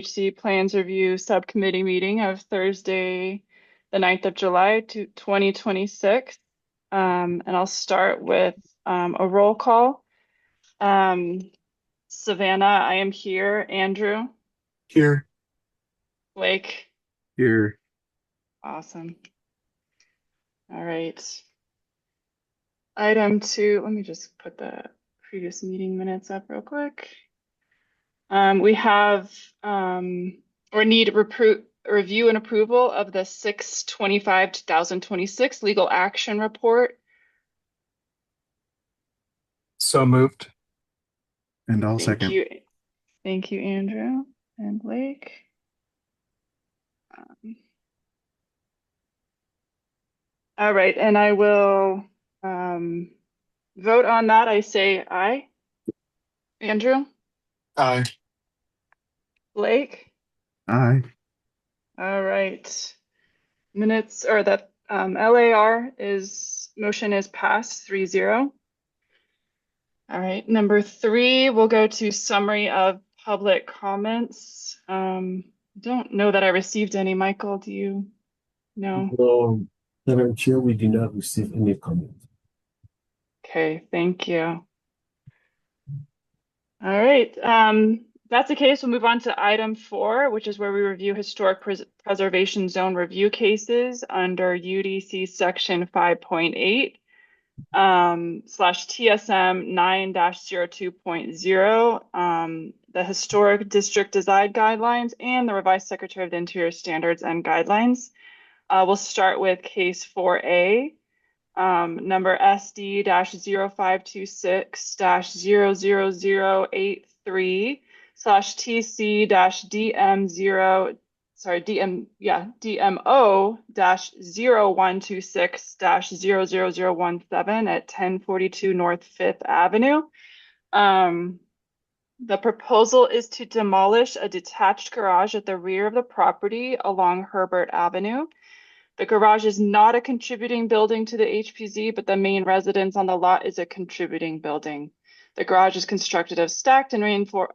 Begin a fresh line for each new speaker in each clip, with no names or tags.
TPCHC Plans Review Subcommittee meeting of Thursday, the 9th of July, 2026. And I'll start with a roll call. Savannah, I am here. Andrew?
Here.
Blake?
Here.
Awesome. All right. Item 2, let me just put the previous meeting minutes up real quick. We have or need review and approval of the 6/25/2026 legal action report.
So moved. And I'll
Thank
second.
you. Thank you, Andrew and Blake. All right, and I will vote on that. I say aye. Andrew?
Aye.
Blake?
Aye.
All right. Minutes or the LAR motion is passed 3-0. All right, number 3, we'll go to summary of public comments. Don't know that I received any. Michael, do you know?
No, Madam Chair, we did not receive any comment.
Okay, thank you. All right, that's the case. We'll move on to item 4, which is where we review historic preservation zone review cases under UDC section 5.8. /TSM 9-02.0, the Historic District Design Guidelines, and the Revised Secretary of the Interior Standards and Guidelines. We'll start with case 4A, number SD-0526-00083 /TC-DM0 DMO-0126-00017 at 1042 North 5th Avenue. The proposal is to demolish a detached garage at the rear of the property along Herbert Avenue. The garage is not a contributing building to the HPZ, but the main residence on the lot is a contributing building. The garage is constructed of stacked and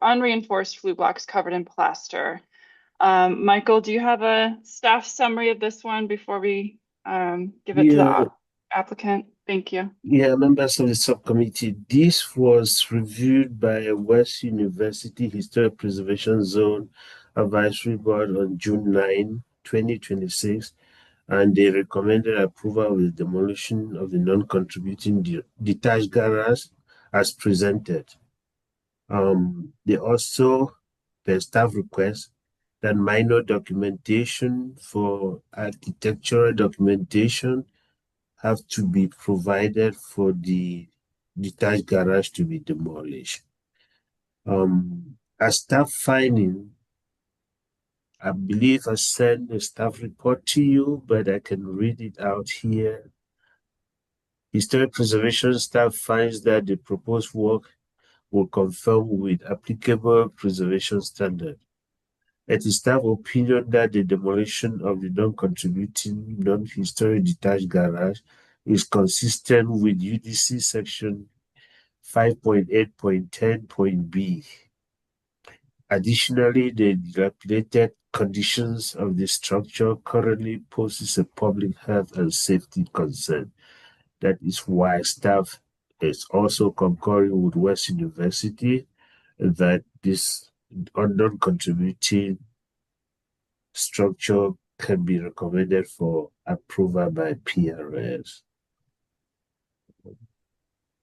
unreinforced flue blocks covered in plaster. Michael, do you have a staff summary of this one before we give it to the applicant? Thank you.
Yeah, members of the subcommittee, this was reviewed by West University Historic Preservation Zone Advisory Board on June 9, 2026, and they recommended approval of the demolition of the non-contributing detached garage as presented. They also, per staff request, that minor documentation for architectural documentation have to be provided for the detached garage to be demolished. As staff finding, I believe I sent a staff report to you, but I can read it out here. Historic preservation staff finds that the proposed work will conform with applicable preservation standard. It is staff opinion that the demolition of the non-contributing, non-historic detached garage is consistent with UDC section 5.8.10.b. Additionally, the dilapidated conditions of the structure currently poses a public health and safety concern. That is why staff is also concurring with West University that this non-contributing structure can be recommended for approval by PRS.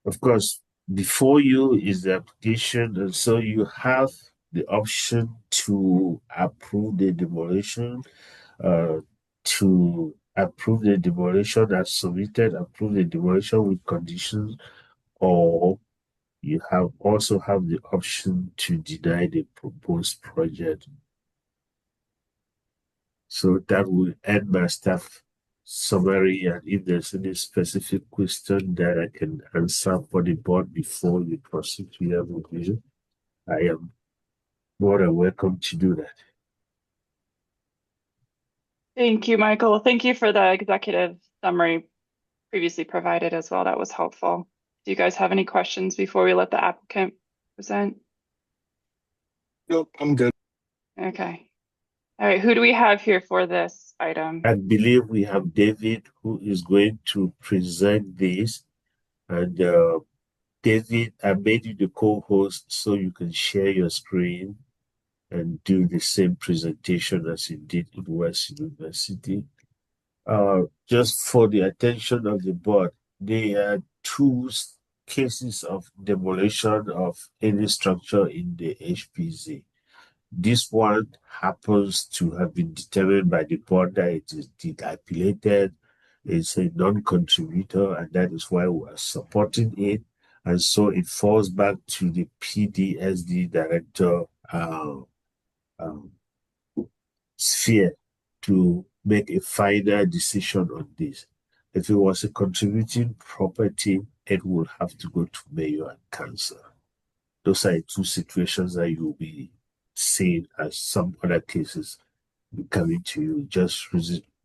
Of course, before you is the application, and so you have the option to approve the demolition, to approve the demolition as submitted, approve the demolition with conditions, or you also have the option to deny the proposed project. So that will end my staff summary, and if there's any specific question that I can answer for the board before we proceed to your conclusion, I am more than welcome to do that.
Thank you, Michael. Thank you for the executive summary previously provided as well. That was helpful. Do you guys have any questions before we let the applicant present?
Nope, I'm good.
Okay. All right, who do we have here for this item?
I believe we have David who is going to present this. And David, I made you the co-host so you can share your screen and do the same presentation as you did in West University. Just for the attention of the board, there are two cases of demolition of any structure in the HPZ. This one happens to have been determined by the board that it is dilapidated, it's a non-contributor, and that is why we are supporting it. And so it falls back to the PDSD director um, sphere to make a final decision on this. If it was a contributing property, it will have to go to mayor and council. Those are two situations that you'll be seeing as some other cases coming to you, just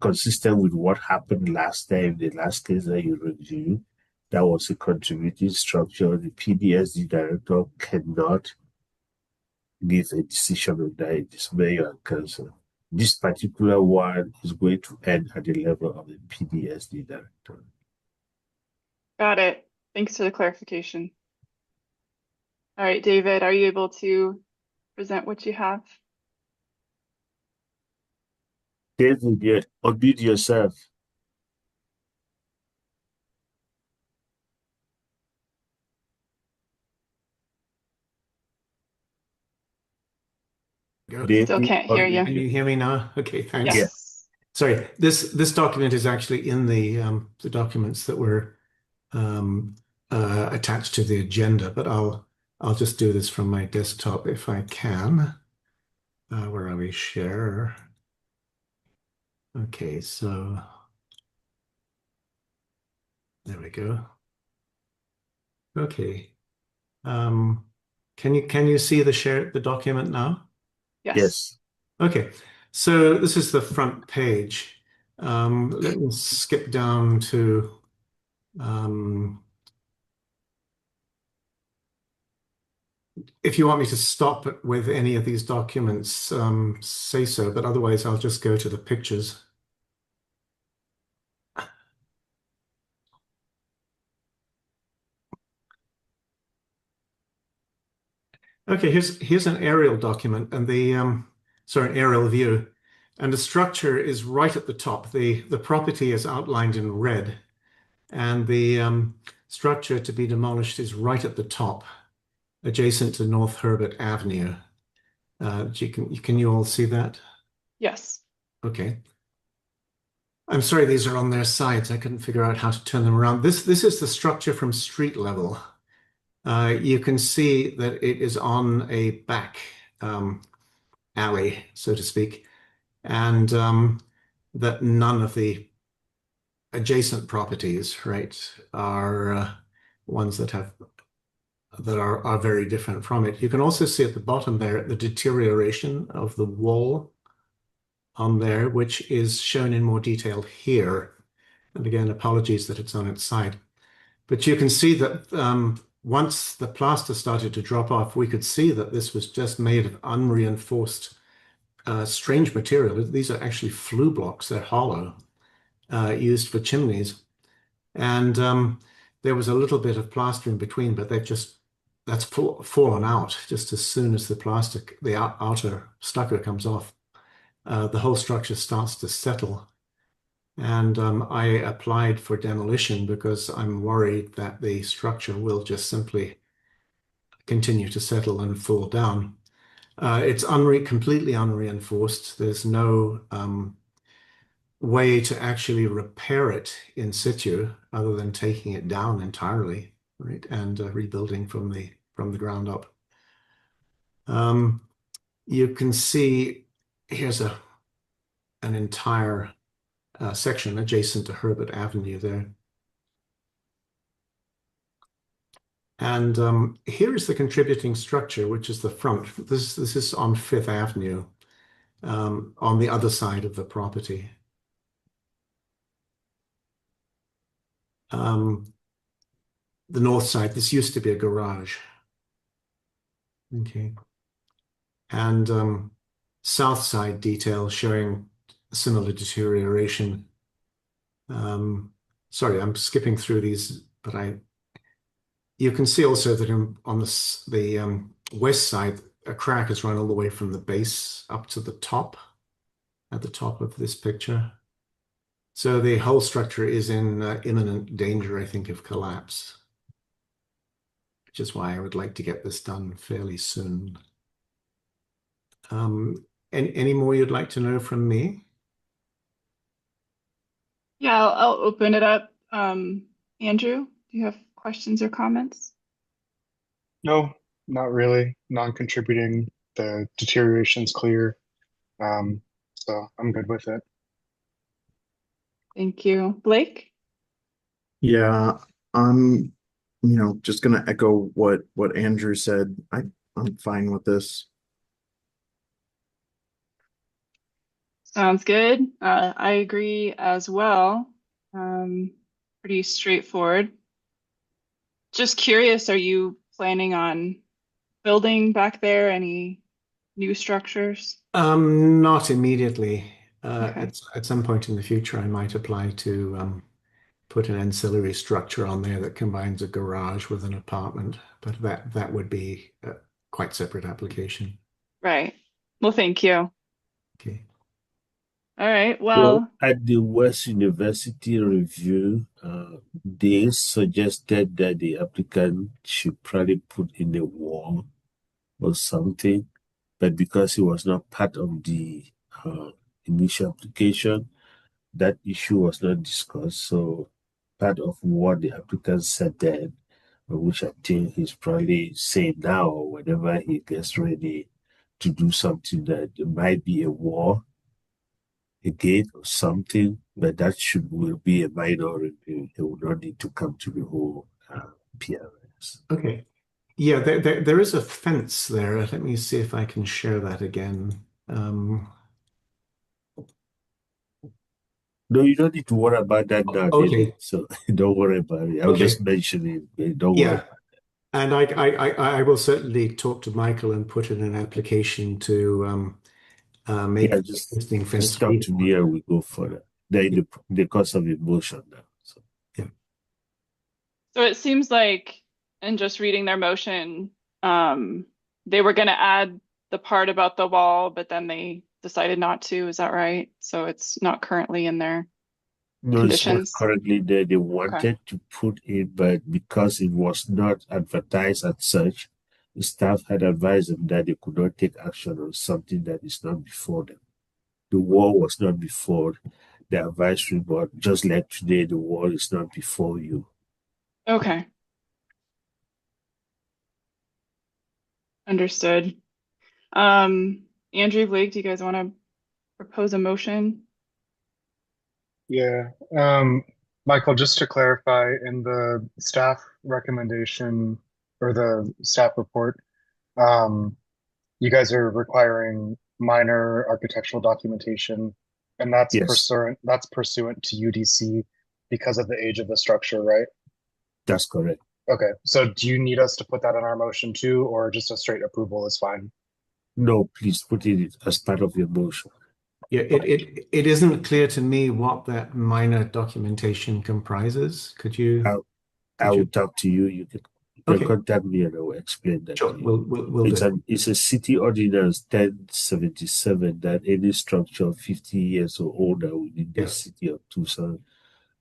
consistent with what happened last time, the last case that you reviewed. That was a contributing structure. The PDSD director cannot give a decision on that. It is mayor and council. This particular one is going to end at the level of the PDSD director.
Got it. Thanks for the clarification. All right, David, are you able to present what you have?
David, yeah, unmute yourself.
Still
David,
can't hear you.
Can you hear me now? Okay, thanks.
Yeah.
Yes.
Sorry, this document is actually in the documents that were attached to the agenda, but I'll just do this from my desktop if I can. Where are we? Share. Okay, so there we go. Okay. Can you see the document now?
Yes.
Okay, so this is the front page. Let me skip down to if you want me to stop with any of these documents, say so, but otherwise I'll just go to the pictures. Okay, here's an aerial document and the sorry, an aerial view, and the structure is right at the top. The property is outlined in red, and the structure to be demolished is right at the top, adjacent to North Herbert Avenue. Can you all see that?
Yes.
Okay. I'm sorry, these are on their sides. I couldn't figure out how to turn them around. This is the structure from street level. You can see that it is on a back alley, so to speak, and that none of the adjacent properties, right, are ones that are very different from it. You can also see at the bottom there the deterioration of the wall on there, which is shown in more detail here. And again, apologies that it's on its side. But you can see that once the plaster started to drop off, we could see that this was just made of unreinforced, strange material. These are actually flue blocks. They're hollow, used for chimneys. And there was a little bit of plaster in between, but that's fallen out just as soon as the outer stucco comes off. The whole structure starts to settle. And I applied for demolition because I'm worried that the structure will just simply continue to settle and fall down. It's completely unreinforced. There's no way to actually repair it in situ other than taking it down entirely, right, and rebuilding from the ground up. You can see here's an entire section adjacent to Herbert Avenue there. And here is the contributing structure, which is the front. This is on Fifth Avenue, on the other side of the property. The north side, this used to be a garage. Okay. And south side detail showing similar deterioration. Sorry, I'm skipping through these, but you can see also that on the west side, a crack has run all the way from the base up to the top, at the top of this picture. So the whole structure is in imminent danger, I think, of collapse, which is why I would like to get this done fairly soon. Any more you'd like to know from me?
Yeah, I'll open it up. Andrew, do you have questions or comments?
No, not really. Non-contributing. The deterioration's clear. So I'm good with it.
Thank you. Blake?
Yeah, I'm, just gonna echo what Andrew said. I'm fine with this.
Sounds good. I agree as well. Pretty straightforward. Just curious, are you planning on building back there? Any new structures?
Not immediately.
Okay.
At some point in the future, I might apply to put an ancillary structure on there that combines a garage with an apartment, but that would be a quite separate application.
Right. Well, thank you.
Okay.
All right.
Well,
Well,
at the West University review, they suggested that the applicant should probably put in a wall or something, but because it was not part of the initial application, that issue was not discussed. So part of what the applicant said then, which I think he's probably saying now, or whenever he gets ready to do something, that there might be a wall, a gate or something, but that will be a minor review. It will not need to come to the whole PRS.
Okay. Yeah, there is a fence there. Let me see if I can share that again.
No, you don't need to worry about that now, David.
Okay.
So don't worry about it. I'll
Okay.
just mention it. Don't worry.
Yeah. And I will certainly talk to Michael and put in an application to make
Yeah,
the
just
existing fence
talk
be.
to me and we go further. They're in the course of emotion now. So
Yeah.
so it seems like, in just reading their motion, they were going to add the part about the wall, but then they decided not to. Is that right? So it's not currently in their
no, it's not
conditions.
currently there. They
Okay.
wanted to put it, but because it was not advertised as such, the staff had advised them that they could not take action on something that is not before them. The wall was not before the advisory board, just like today, the wall is not before you.
Okay. Understood. Andrew, Blake, do you guys want to propose a motion?
Yeah. Michael, just to clarify, in the staff recommendation or the staff report, um, you guys are requiring minor architectural documentation, and
Yes,
that's pursuant to UDC because of the age of the structure, right?
that's correct.
Okay. So do you need us to put that in our motion too, or just a straight approval is fine?
No, please put it as part of your motion.
Yeah, it isn't clear to me what that minor documentation comprises. Could you
I will talk to you. You can
Okay,
contact me and I will explain that
sure.
to you.
We'll do.
It's a city ordinance 1077 that any structure 50 years or older within the
Yeah.
city of Tucson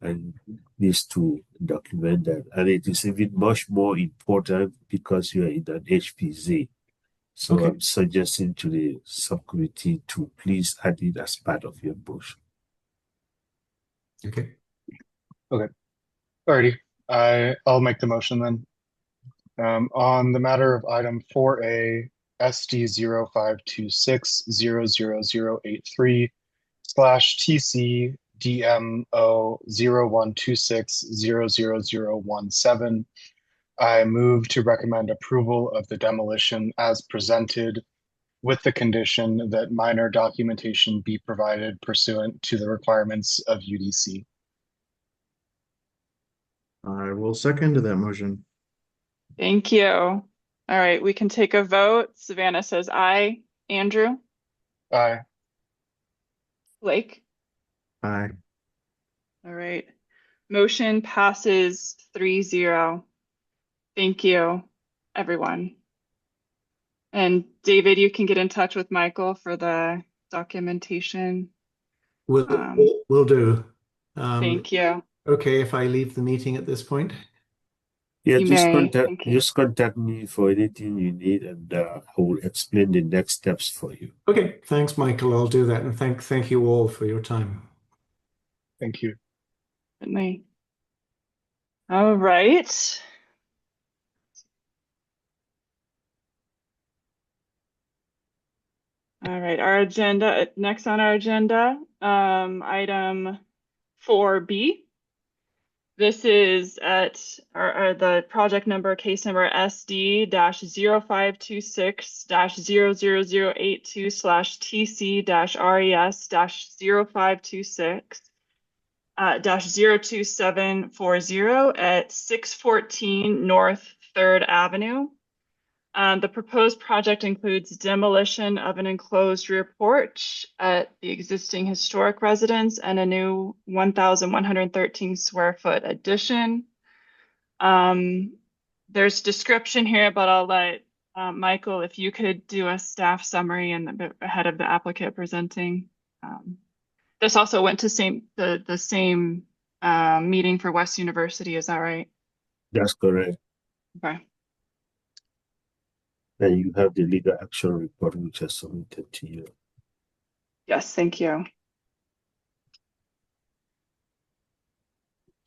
and needs to document that. And it is even much more important because you are in an HPZ. So
Okay.
I'm suggesting to the subcommittee to please add it as part of your motion.
Okay.
Alrighty. I'll make the motion then. On the matter of item 4A, SD 0526000083 / TC DMO 0126000017, I move to recommend approval of the demolition as presented with the condition that minor documentation be provided pursuant to the requirements of UDC.
I will second that motion.
Thank you. All right, we can take a vote. Savannah says aye. Andrew?
Aye.
Blake?
Aye.
All right. Motion passes 3-0. Thank you, everyone. And David, you can get in touch with Michael for the documentation.
Will
Um,
will do. Um,
Thank you.
okay, if I leave the meeting at this point.
Yeah,
You may. Thank you.
just contact me for anything you need, and I will explain the next steps for you.
Okay, thanks, Michael. I'll do that, and thank you all for your time.
Thank you.
Certainly. All right. All right, our agenda, next on our agenda, item 4B. This is at the project number, case number SD-052/00082/TC-RES-02526-02740 at 614 North 3rd Avenue. The proposed project includes demolition of an enclosed rear porch at the existing historic residence and a new 1,113 square foot addition. There's description here, but I'll let Michael, if you could do a staff summary and ahead of the applicant presenting. This also went to the same meeting for West University, is that right?
That's correct.
Okay.
And you have the legal action report which is submitted to you.
Yes, thank you.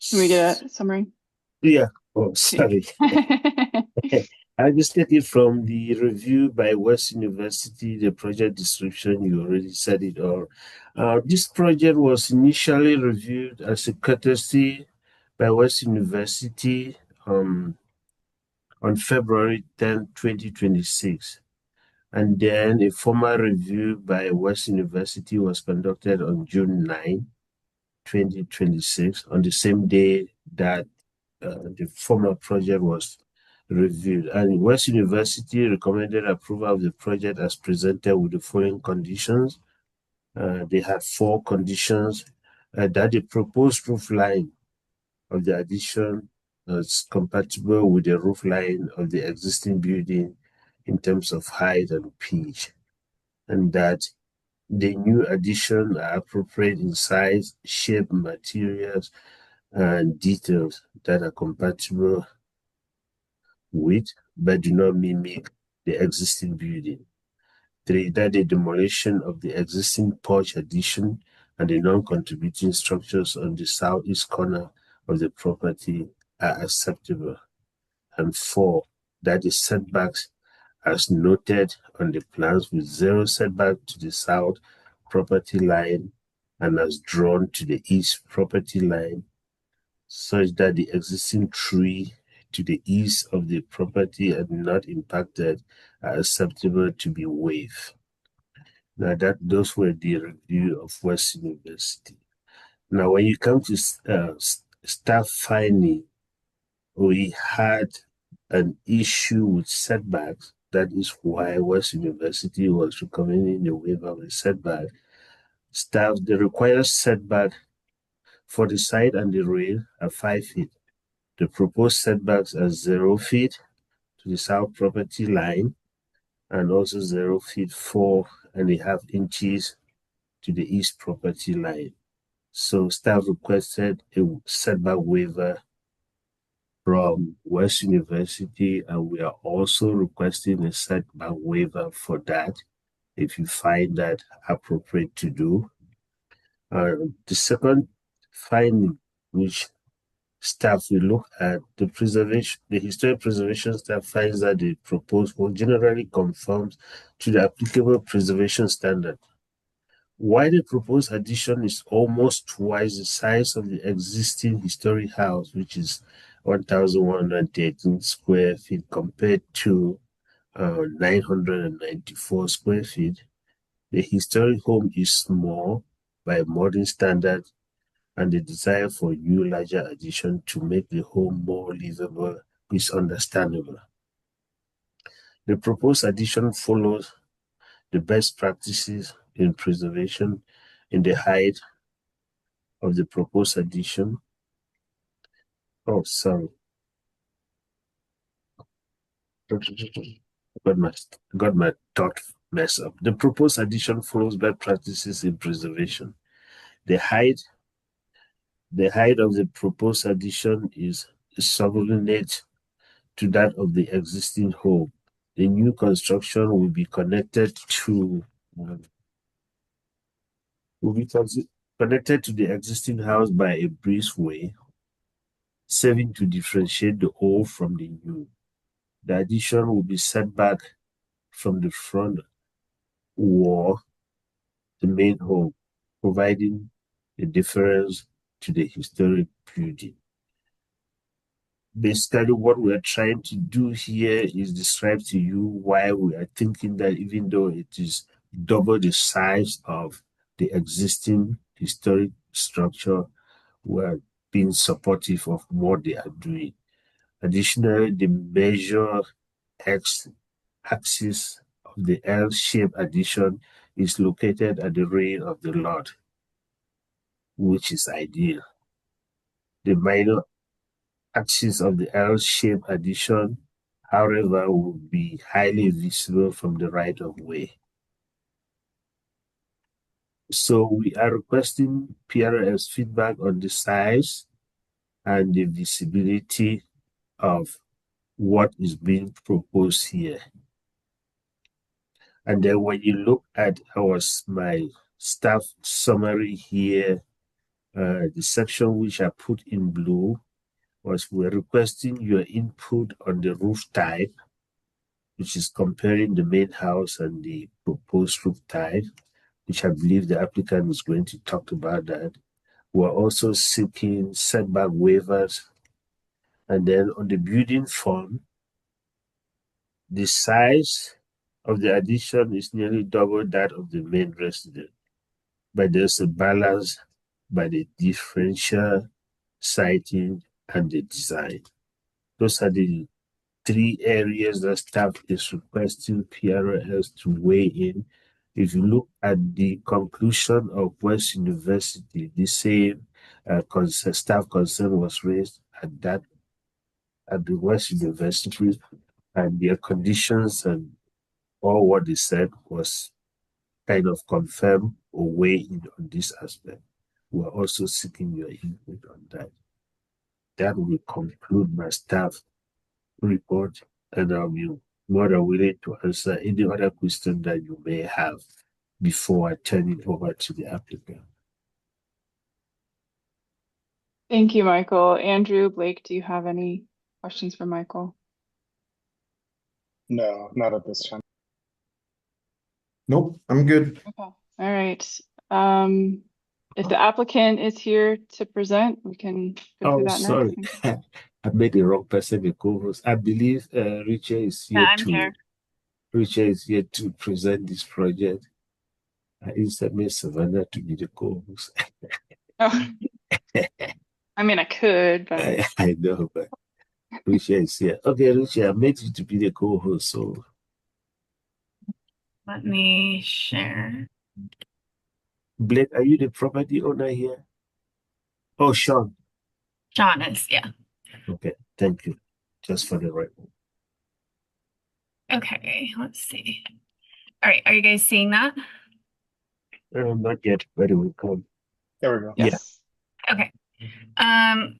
Can we get a summary?
Yeah. Oh, sorry. I just take it from the review by West University, the project description, you already said it all. This project was initially reviewed as a courtesy by West University on February 10, 2026. And then a formal review by West University was conducted on June 9, 2026, on the same day that the formal project was reviewed. And West University recommended approval of the project as presented with the following conditions. They had 4 conditions: that the proposed roof line of the addition is compatible with the roof line of the existing building in terms of height and pitch, and that the new addition are appropriate in size, shape, materials, and details that are compatible with but do not mimic the existing building. 3, that the demolition of the existing porch addition and the non-contributing structures on the southeast corner of the property are acceptable. And 4, that the setbacks as noted on the plans with 0 setback to the south property line and as drawn to the east property line, such that the existing tree to the east of the property and not impacted are acceptable to be waived. Now those were the review of West University. Now when you come to staff finding, we had an issue with setbacks. That is why West University was recommending the waiver of the setback. Staff, the required setback for the side and the rear are 5 feet. The proposed setbacks are 0 feet to the south property line and also 0 feet 4.5 inches to the east property line. So staff requested a setback waiver from West University, and we are also requesting a setback waiver for that if you find that appropriate to do. The second finding, which staff will look at, the historic preservation staff finds that the proposed will generally conforms to the applicable preservation standard. While the proposed addition is almost twice the size of the existing historic house, which is 1,113 square feet compared to 994 square feet, the historic home is small by modern standards, and the desire for new larger addition to make the home more livable is understandable. The proposed addition follows the best practices in preservation in the height of the proposed addition. Oh, sorry. Got my thought messed up. The proposed addition follows best practices in preservation. The height of the proposed addition is subordinate to that of the existing home. The new construction will be connected to the existing house by a breezeway, serving to differentiate the old from the new. The addition will be set back from the front wall, the main home, providing a difference to the historic building. Basically, what we are trying to do here is describe to you why we are thinking that even though it is double the size of the existing historic structure, we are being supportive of what they are doing. Additionally, the measure x-axis of the L-shaped addition is located at the rear of the lot, which is ideal. The minor axis of the L-shaped addition, however, will be highly visible from the right of way. So we are requesting PRS feedback on the size and the visibility of what is being proposed here. And then when you look at my staff summary here, the section which I put in blue was we're requesting your input on the roof type, which is comparing the main house and the proposed roof type, which I believe the applicant is going to talk about that. We're also seeking setback waivers. And then on the building form, the size of the addition is nearly double that of the main residence, but there's a balance by the differential siting and the design. Those are the three areas that staff is requesting PRS to weigh in. If you look at the conclusion of West University, the same staff concern was raised at the West University, and their conditions and all what they said was kind of confirmed or weigh in on this aspect. We are also seeking your input on that. That will conclude my staff report, and I'll be more than willing to answer any other question that you may have before I turn it over to the applicant.
Thank you, Michael. Andrew, Blake, do you have any questions for Michael?
No, not at this time.
Nope, I'm good.
Okay. All right. If the applicant is here to present, we can go through that
sorry.
next.
I made the wrong person the co-host. I believe Richard is here Richard is here to present this project. Instead made Savannah to be the co-host.
Oh. I mean, I could, but
I know, but Richard is here. Okay, Richard, I made you to be the co-host, so
let me share.
Blake, are you the property owner here? Oh, Sean.
Sean is, yeah.
Okay, thank you. Just for the record.
Okay, let's see. All right, are you guys seeing that?
Not yet, but it will come.
There we go.
yes.
Okay.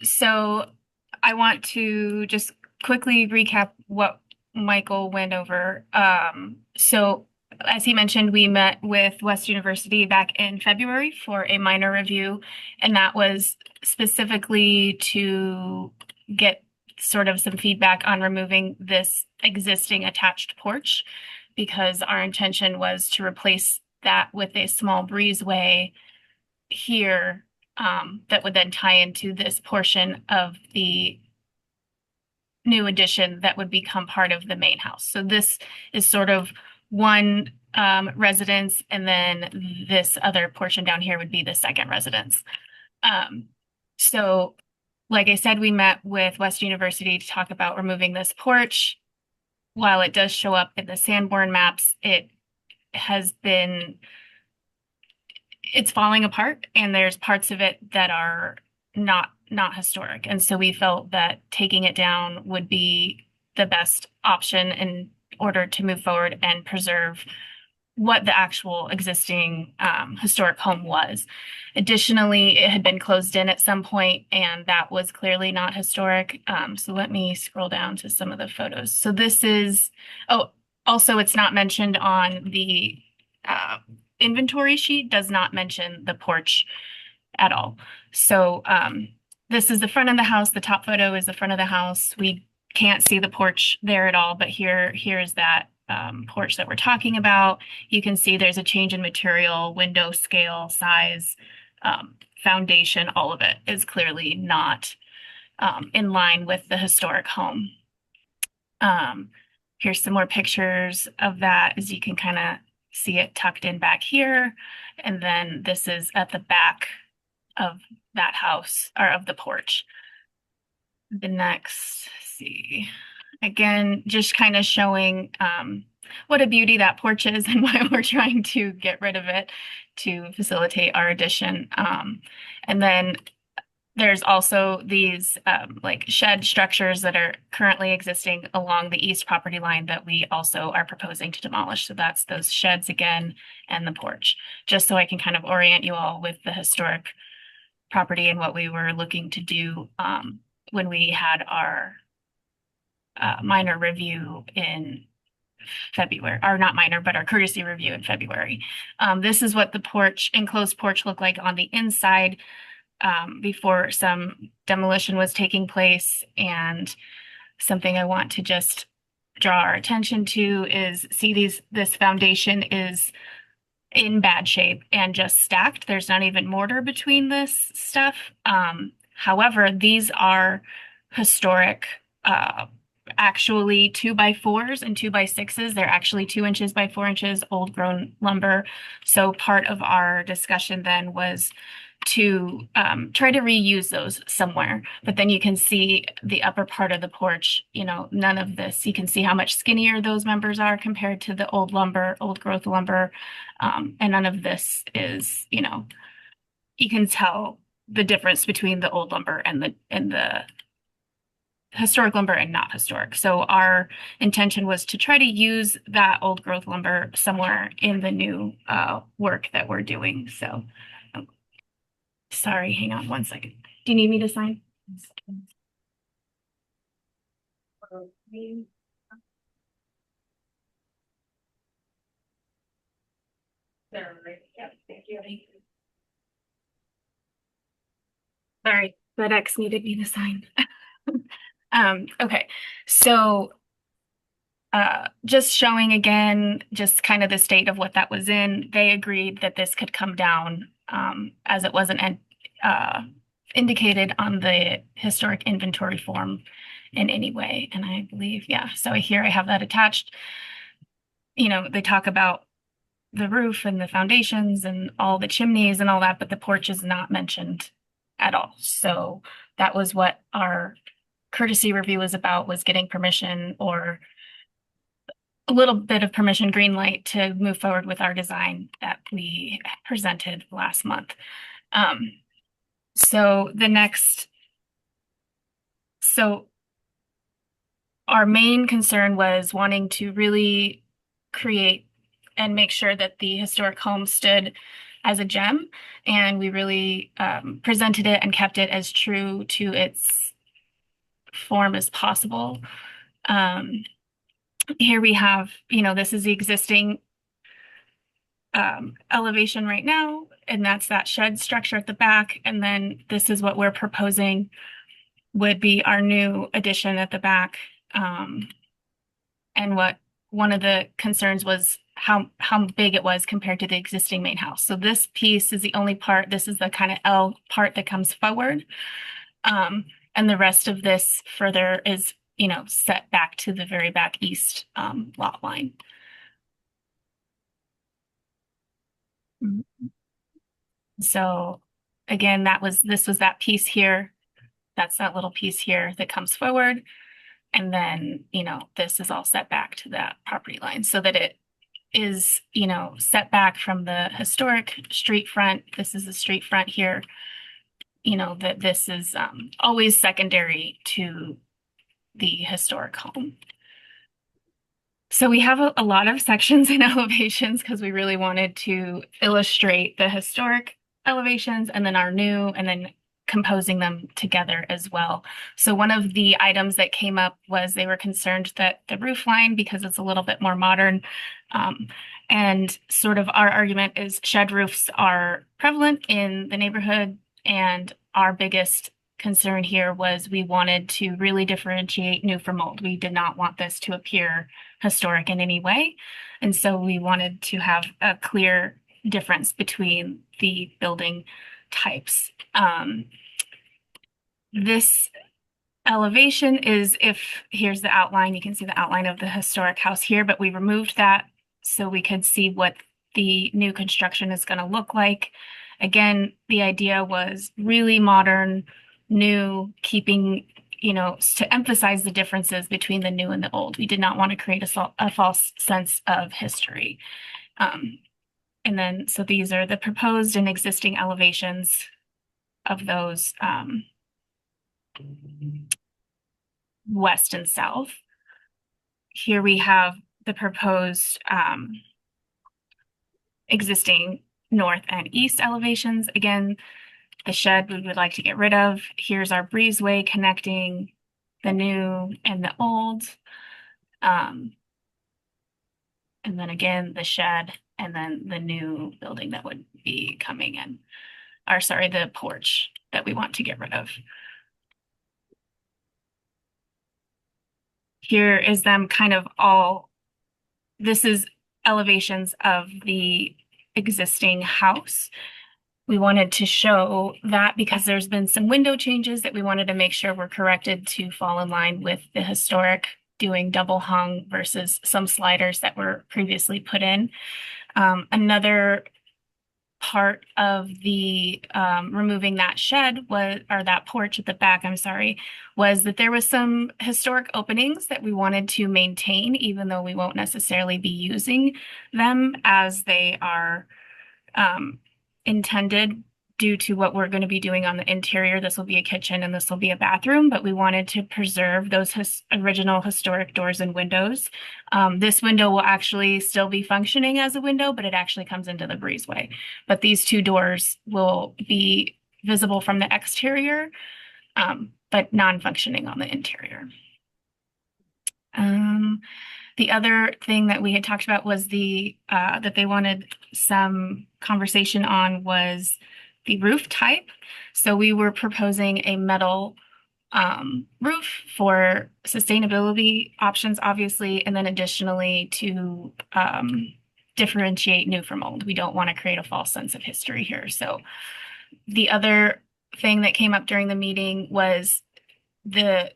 So I want to just quickly recap what Michael went over. So as he mentioned, we met with West University back in February for a minor review, and that was specifically to get sort of some feedback on removing this existing attached porch, because our intention was to replace that with a small breezeway here that would then tie into this portion of the new addition that would become part of the main house. So this is sort of one residence, and then this other portion down here would be the second residence. So like I said, we met with West University to talk about removing this porch. While it does show up in the Sanborn maps, it has been it's falling apart, and there's parts of it that are not historic. And so we felt that taking it down would be the best option in order to move forward and preserve what the actual existing historic home was. Additionally, it had been closed in at some point, and that was clearly not historic. So let me scroll down to some of the photos. So this is, oh, also it's not mentioned on the inventory sheet, does not mention the porch at all. So this is the front of the house. The top photo is the front of the house. We can't see the porch there at all, but here's that porch that we're talking about. You can see there's a change in material, window scale, size, foundation, all of it is clearly not in line with the historic home. Here's some more pictures of that, as you can kind of see it tucked in back here. And then this is at the back of that house, or of the porch. The next, see, again, just kind of showing what a beauty that porch is and why we're trying to get rid of it to facilitate our addition. And then there's also these like shed structures that are currently existing along the east property line that we also are proposing to demolish. So that's those sheds again and the porch, just so I can kind of orient you all with the historic property and what we were looking to do when we had our minor review in February, or not minor, but our courtesy review in February. This is what the porch, enclosed porch, looked like on the inside before some demolition was taking place. And something I want to just draw our attention to is, see, this foundation is in bad shape and just stacked. There's not even mortar between this stuff. However, these are historic, actually 2x4s and 2x6s. They're actually 2 inches by 4 inches, old grown lumber. So part of our discussion then was to try to reuse those somewhere. But then you can see the upper part of the porch, you know, none of this. You can see how much skinnier those members are compared to the old lumber, old growth lumber. And none of this is, you know, you can tell the difference between the old lumber and the historic lumber and not historic. So our intention was to try to use that old growth lumber somewhere in the new work that we're doing. So sorry, hang on one second. Do you need me to sign? Yep, thank you. Sorry, FedEx needed me to sign. Okay, so just showing again, just kind of the state of what that was in. They agreed that this could come down as it wasn't indicated on the historic inventory form in any way. And I believe, yeah, so here I have that attached. You know, they talk about the roof and the foundations and all the chimneys and all that, but the porch is not mentioned at all. So that was what our courtesy review was about, was getting permission, or a little bit of permission, green light, to move forward with our design that we presented last month. So our main concern was wanting to really create and make sure that the historic home stood as a gem, and we really presented it and kept it as true to its form as possible. Here we have, you know, this is the existing elevation right now, and that's that shed structure at the back. And then this is what we're proposing would be our new addition at the back. And what one of the concerns was how big it was compared to the existing main house. So this piece is the only part, this is the kind of L part that comes forward. And the rest of this further is, you know, set back to the very back east lot line. So again, this was that piece here. That's that little piece here that comes forward. And then, you know, this is all set back to that property line so that it is, set back from the historic street front. This is the street front here. That this is always secondary to the historic home. So we have a lot of sections and elevations because we really wanted to illustrate the historic elevations and then our new, and then composing them together as well. So one of the items that came up was they were concerned that the roof line, because it's a little bit more modern, and sort of our argument is shed roofs are prevalent in the neighborhood, and our biggest concern here was we wanted to really differentiate new from old. We did not want this to appear historic in any way. And so we wanted to have a clear difference between the building types. This elevation is, here's the outline, you can see the outline of the historic house here, but we removed that so we could see what the new construction is going to look like. Again, the idea was really modern, new, keeping, to emphasize the differences between the new and the old. We did not want to create a false sense of history. And then, so these are the proposed and existing elevations of those west and south. Here we have the proposed existing north and east elevations. Again, the shed we would like to get rid of. Here's our breezeway connecting the new and the old. And then again, the shed, and then the new building that would be coming in. Or sorry, the porch that we want to get rid of. Here is them kind of all, this is elevations of the existing house. We wanted to show that because there's been some window changes that we wanted to make sure were corrected to fall in line with the historic, doing double hung versus some sliders that were previously put in. Another part of the removing that shed was, or that porch at the back, I'm sorry, was that there was some historic openings that we wanted to maintain, even though we won't necessarily be using them as they are intended due to what we're going to be doing on the interior. This will be a kitchen and this will be a bathroom, but we wanted to preserve those original historic doors and windows. This window will actually still be functioning as a window, but it actually comes into the breezeway. But these two doors will be visible from the exterior, but non-functioning on the interior. The other thing that we had talked about was that they wanted some conversation on was the roof type. So we were proposing a metal roof for sustainability options, obviously, and then additionally to differentiate new from old. We don't want to create a false sense of history here. So the other thing that came up during the meeting was the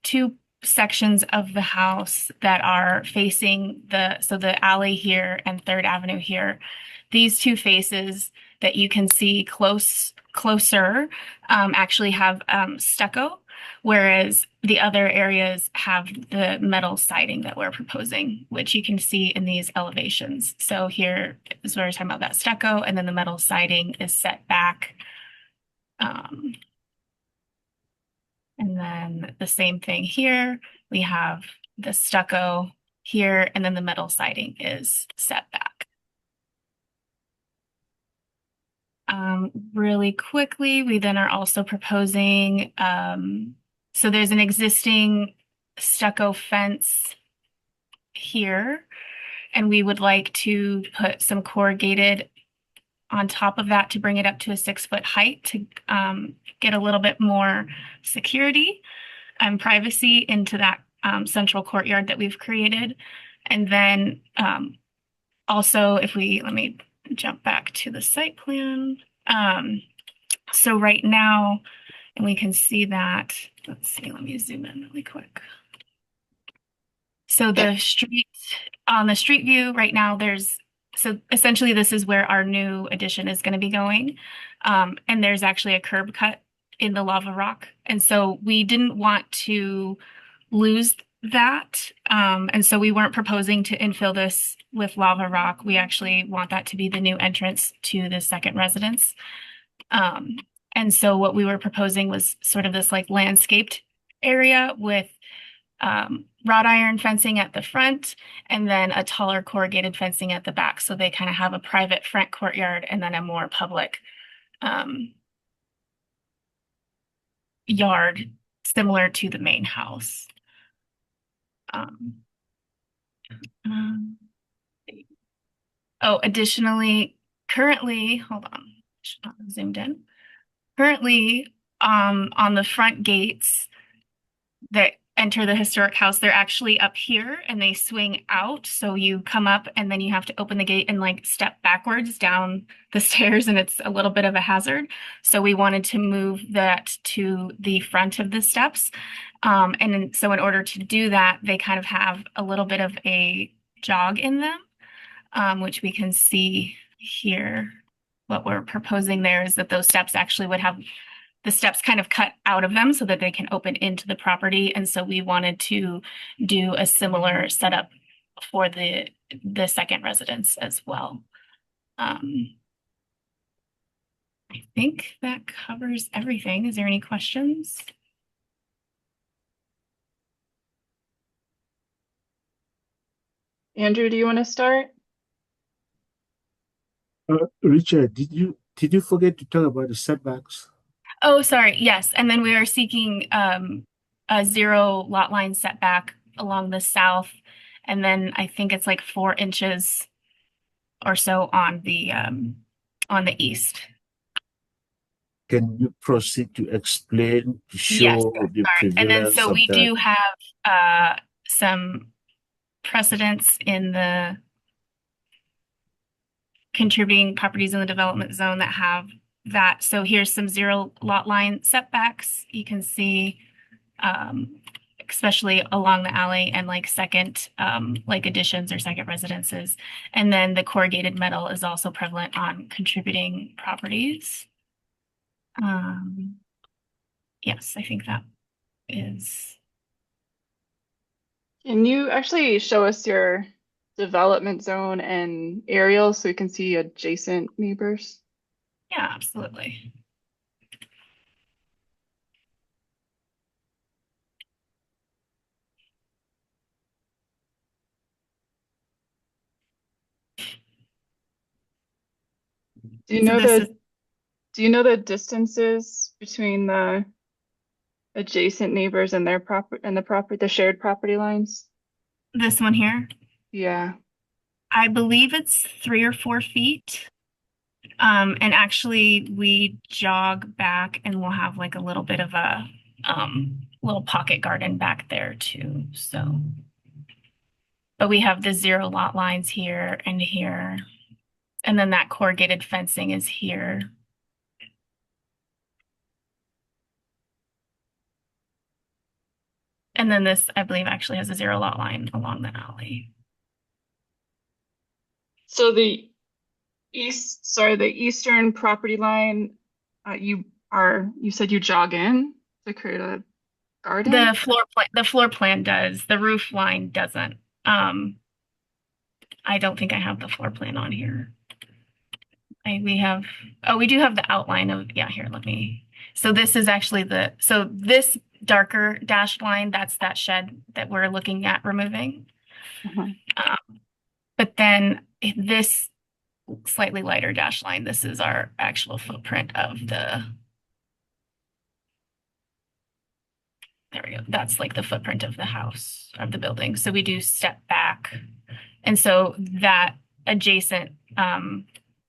two sections of the house that are facing the alley here and 3rd Avenue here. These two faces that you can see closer actually have stucco, whereas the other areas have the metal siding that we're proposing, which you can see in these elevations. So here is where we're talking about that stucco, and then the metal siding is set back. And then the same thing here, we have the stucco here, and then the metal siding is set back. Really quickly, we then are also proposing, so there's an existing stucco fence here, and we would like to put some corrugated on top of that to bring it up to a 6-foot height to get a little bit more security and privacy into that central courtyard that we've created. And then also, let me jump back to the site plan. So right now, and we can see that, let's see, let me zoom in really quick. So on the street view right now, so essentially this is where our new addition is going to be going. And there's actually a curb cut in the lava rock. And so we didn't want to lose that. And so we weren't proposing to infill this with lava rock. We actually want that to be the new entrance to the second residence. And so what we were proposing was sort of this like landscaped area with wrought iron fencing at the front and then a taller corrugated fencing at the back. So they kind of have a private front courtyard and then a more public yard similar to the main house. Additionally, currently, hold on, should not have zoomed in. Currently, on the front gates that enter the historic house, they're actually up here and they swing out. So you come up and then you have to open the gate and like step backwards down the stairs, and it's a little bit of a hazard. So we wanted to move that to the front of the steps. So in order to do that, they kind of have a little bit of a jog in them, which we can see here. What we're proposing there is that those steps actually would have the steps kind of cut out of them so that they can open into the property. And so we wanted to do a similar setup for the second residence as well. I think that covers everything. Is there any questions?
Andrew, do you want to start?
Richard, did you forget to talk about the setbacks?
Oh, sorry. Yes. And then we are seeking a 0 lot line setback along the south. And then I think it's like 4 inches or so on the east.
Can you proceed to explain, to show
Yes,
the
sorry. And then
prevalence
so
of
we
that?
do have some precedents in the contributing properties in the development zone that have that. So here's some 0 lot line setbacks. You can see, especially along the alley and like second, like additions or second residences. And then the corrugated metal is also prevalent on contributing properties. Yes, I think that is.
Can you actually show us your development zone and aerial so we can see adjacent neighbors?
Yeah, absolutely.
Do you
So
know
this is
do you know the distances between the adjacent neighbors and their the shared property lines?
this one here.
Yeah.
I believe it's 3 or 4 feet. And actually we jog back and we'll have like a little bit of a little pocket garden back there too. So, but we have the 0 lot lines here and here. And then that corrugated fencing is here. And then this, I believe, actually has a 0 lot line along the alley.
So the eastern property line, you said you jog in to create a garden?
The floor plan does. The roof line doesn't. I don't think I have the floor plan on here. We do have the outline of, yeah, here, so this is actually so this darker dashed line, that's that shed that we're looking at removing. But then this slightly lighter dashed line, this is our actual footprint of there we go. That's like the footprint of the house, of the building. So we do step back. And so that adjacent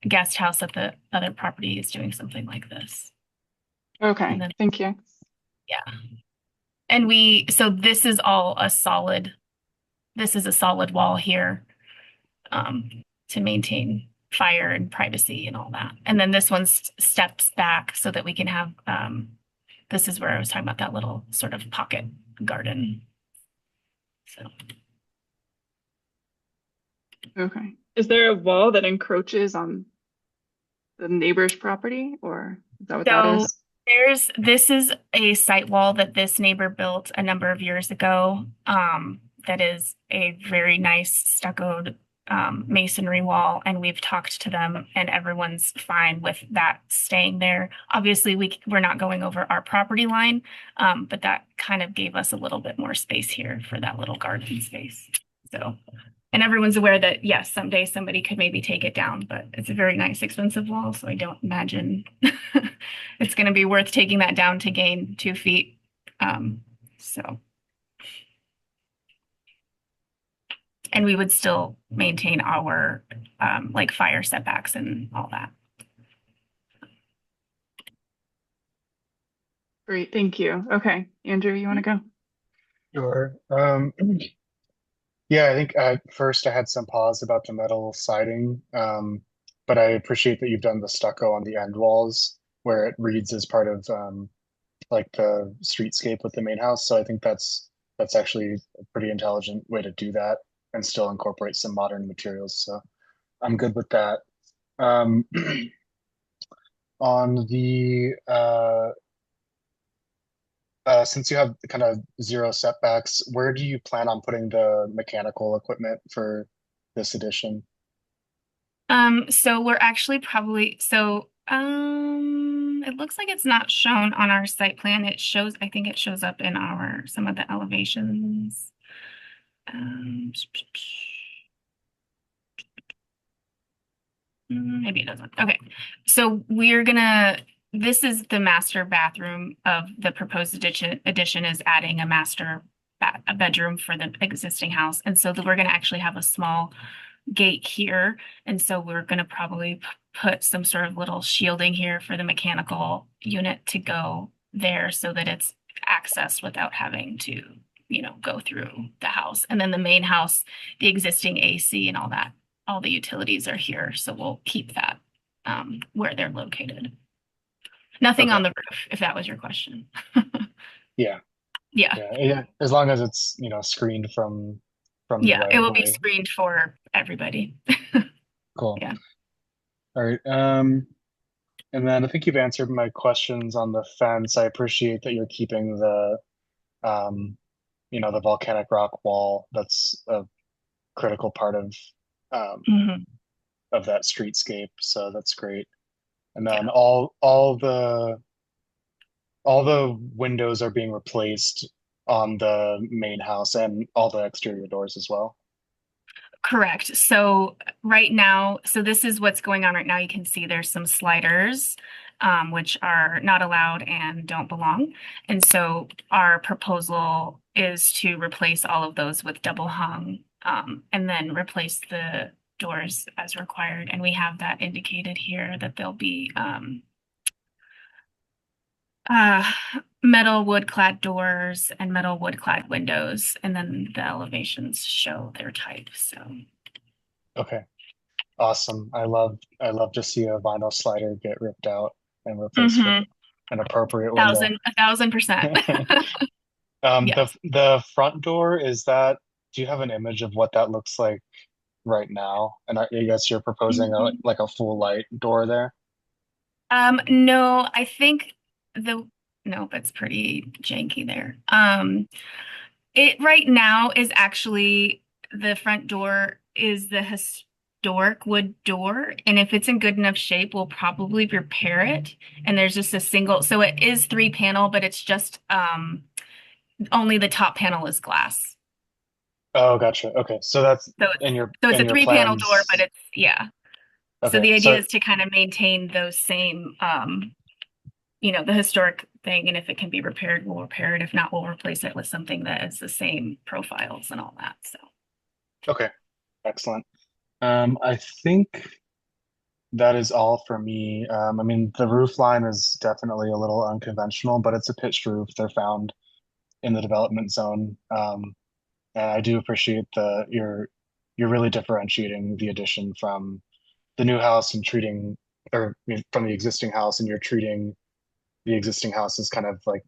guest house at the other property is doing something like this.
Okay, thank you.
Yeah. And so this is all a solid wall here to maintain fire and privacy and all that. And then this one steps back so that we can have, this is where I was talking about that little sort of pocket garden. So.
Okay. Is there a wall that encroaches on the neighbor's property, or is that what that is?
This is a site wall that this neighbor built a number of years ago. That is a very nice stuccoed masonry wall, and we've talked to them, and everyone's fine with that staying there. Obviously, we're not going over our property line, but that kind of gave us a little bit more space here for that little garden space. So, and everyone's aware that yes, someday somebody could maybe take it down, but it's a very nice, expensive wall, so I don't imagine it's going to be worth taking that down to gain 2 feet. So. And we would still maintain our like fire setbacks and all that.
Great, thank you. Okay, Andrew, you want to go?
Sure. Yeah, I think at first I had some pause about the metal siding, but I appreciate that you've done the stucco on the end walls where it reads as part of like the streetscape with the main house. So I think that's actually a pretty intelligent way to do that and still incorporate some modern materials. So I'm good with that. Um, on the since you have kind of zero setbacks, where do you plan on putting the mechanical equipment for this addition?
So we're actually probably it looks like it's not shown on our site plan. It shows, I think it shows up in some of the elevations. Maybe it doesn't. Okay. So this is the master bathroom of the proposed addition is adding a master bedroom for the existing house. And so we're going to actually have a small gate here. And so we're going to probably put some sort of little shielding here for the mechanical unit to go there so that it's accessed without having to, go through the house. And then the main house, the existing AC and all that, all the utilities are here. So we'll keep that where they're located. Nothing
Okay.
on the roof, if that was your question.
Yeah.
Yeah.
Yeah. As long as it's, screened from the
Yeah,
right
it
of
will be
way.
screened for everybody.
Cool.
Yeah.
All right. And then I think you've answered my questions on the fence. I appreciate that you're keeping um, the volcanic rock wall. That's a critical part um,
Mhm.
of that streetscape. So that's great. And then
Yeah.
all the windows are being replaced on the main house and all the exterior doors as well.
Correct. So right now, this is what's going on right now. You can see there's some sliders, which are not allowed and don't belong. And so our proposal is to replace all of those with double hung, and then replace the doors as required. And we have that indicated here that they'll be metal wood clad doors and metal wood clad windows, and then the elevations show their type. So
Okay. Awesome. I love to see a vinyl slider get ripped out and replaced with an appropriate window.
1,000%.
The
Yes.
the front door, do you have an image of what that looks like right now? And I guess you're proposing like a full light door there.
No, I think nope, it's pretty janky there. It right now is actually the front door is the historic wood door, and if it's in good enough shape, we'll probably repair it. And there's just a single, so it is 3-panel, but it's just only the top panel is glass.
Oh, gotcha. Okay. So that's
So it's a
your
3-panel door,
plans.
but it's yeah. So
Okay.
the idea
So
is to kind of maintain those same the historic thing, and if it can be repaired, we'll repair it. If not, we'll replace it with something that is the same profiles and all that. So
okay. Excellent. I think that is all for me. I mean, the roof line is definitely a little unconventional, but it's a pitched roof. They're found in the development zone. And I do appreciate you're really differentiating the addition from the new house and treating, or from the existing house, and you're treating the existing house as kind of like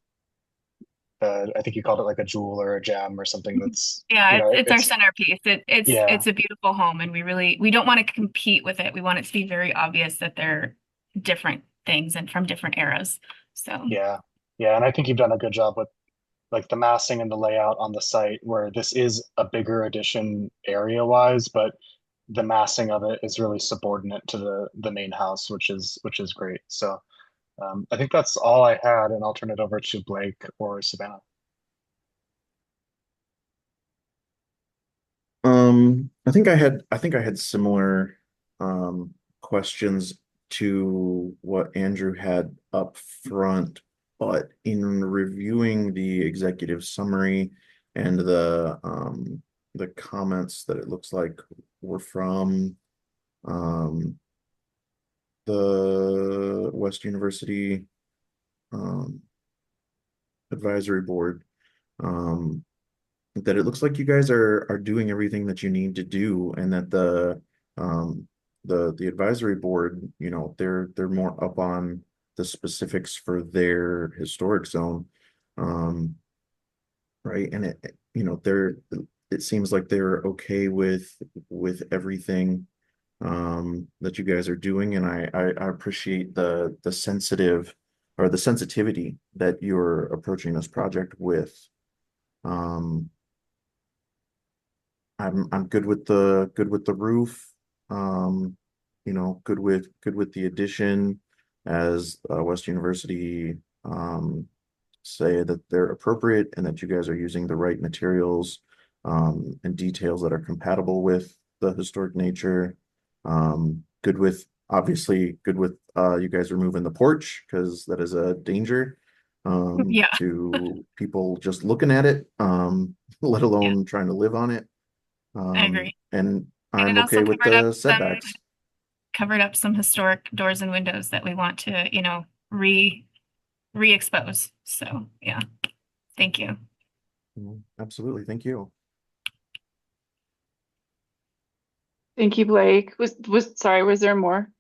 I think you called it like a jewel or a gem or something that's,
yeah, it's our centerpiece.
yeah,
It's a beautiful home, and we don't want to compete with it. We want it to be very obvious that they're different things and from different eras. So
Yeah. Yeah. And I think you've done a good job with like the massing and the layout on the site where this is a bigger addition area wise, but the massing of it is really subordinate to the main house, which is great. So I think that's all I had, and I'll turn it over to Blake or Savannah.
I think I had similar questions to what Andrew had up front, but in reviewing the executive summary and the comments that it looks like were from um the West University um advisory board, um that it looks like you guys are doing everything that you need to do, and that um the advisory board, they're more up on the specifics for their historic zone. Um, right. And it seems like they're okay with everything that you guys are doing, and I appreciate the sensitive or the sensitivity that you're approaching this project with. Um, I'm good with the roof. Um, good with the addition, as West University say that they're appropriate and that you guys are using the right materials and details that are compatible with the historic nature. Good with you guys removing the porch, because that is a danger
yeah,
to people just looking at it, let
yeah,
alone trying to live on it.
I agree.
And
And it
I'm
also
okay with the setbacks.
covered up some historic doors and windows that we want to, re-expose. So yeah, thank you.
Absolutely. Thank you.
Thank you, Blake. Sorry, was there more?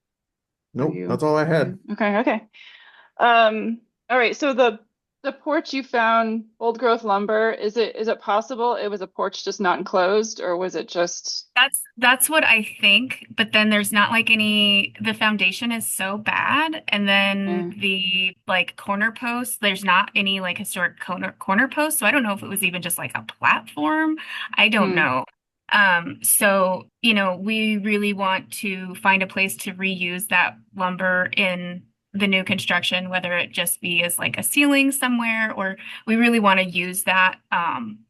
Nope, that's all I had.
Okay, okay. All right, so the porch you found, old growth lumber, is it possible it was a porch just not enclosed, or was it just
That's what I think, but then there's not like the foundation is so bad, and then
eh,
the like corner posts, there's not any like historic corner posts, so I don't know if it was even just like a platform. I don't
hmm,
know. So, we really want to find a place to reuse that lumber in the new construction, whether it just be as like a ceiling somewhere, or we really want to use that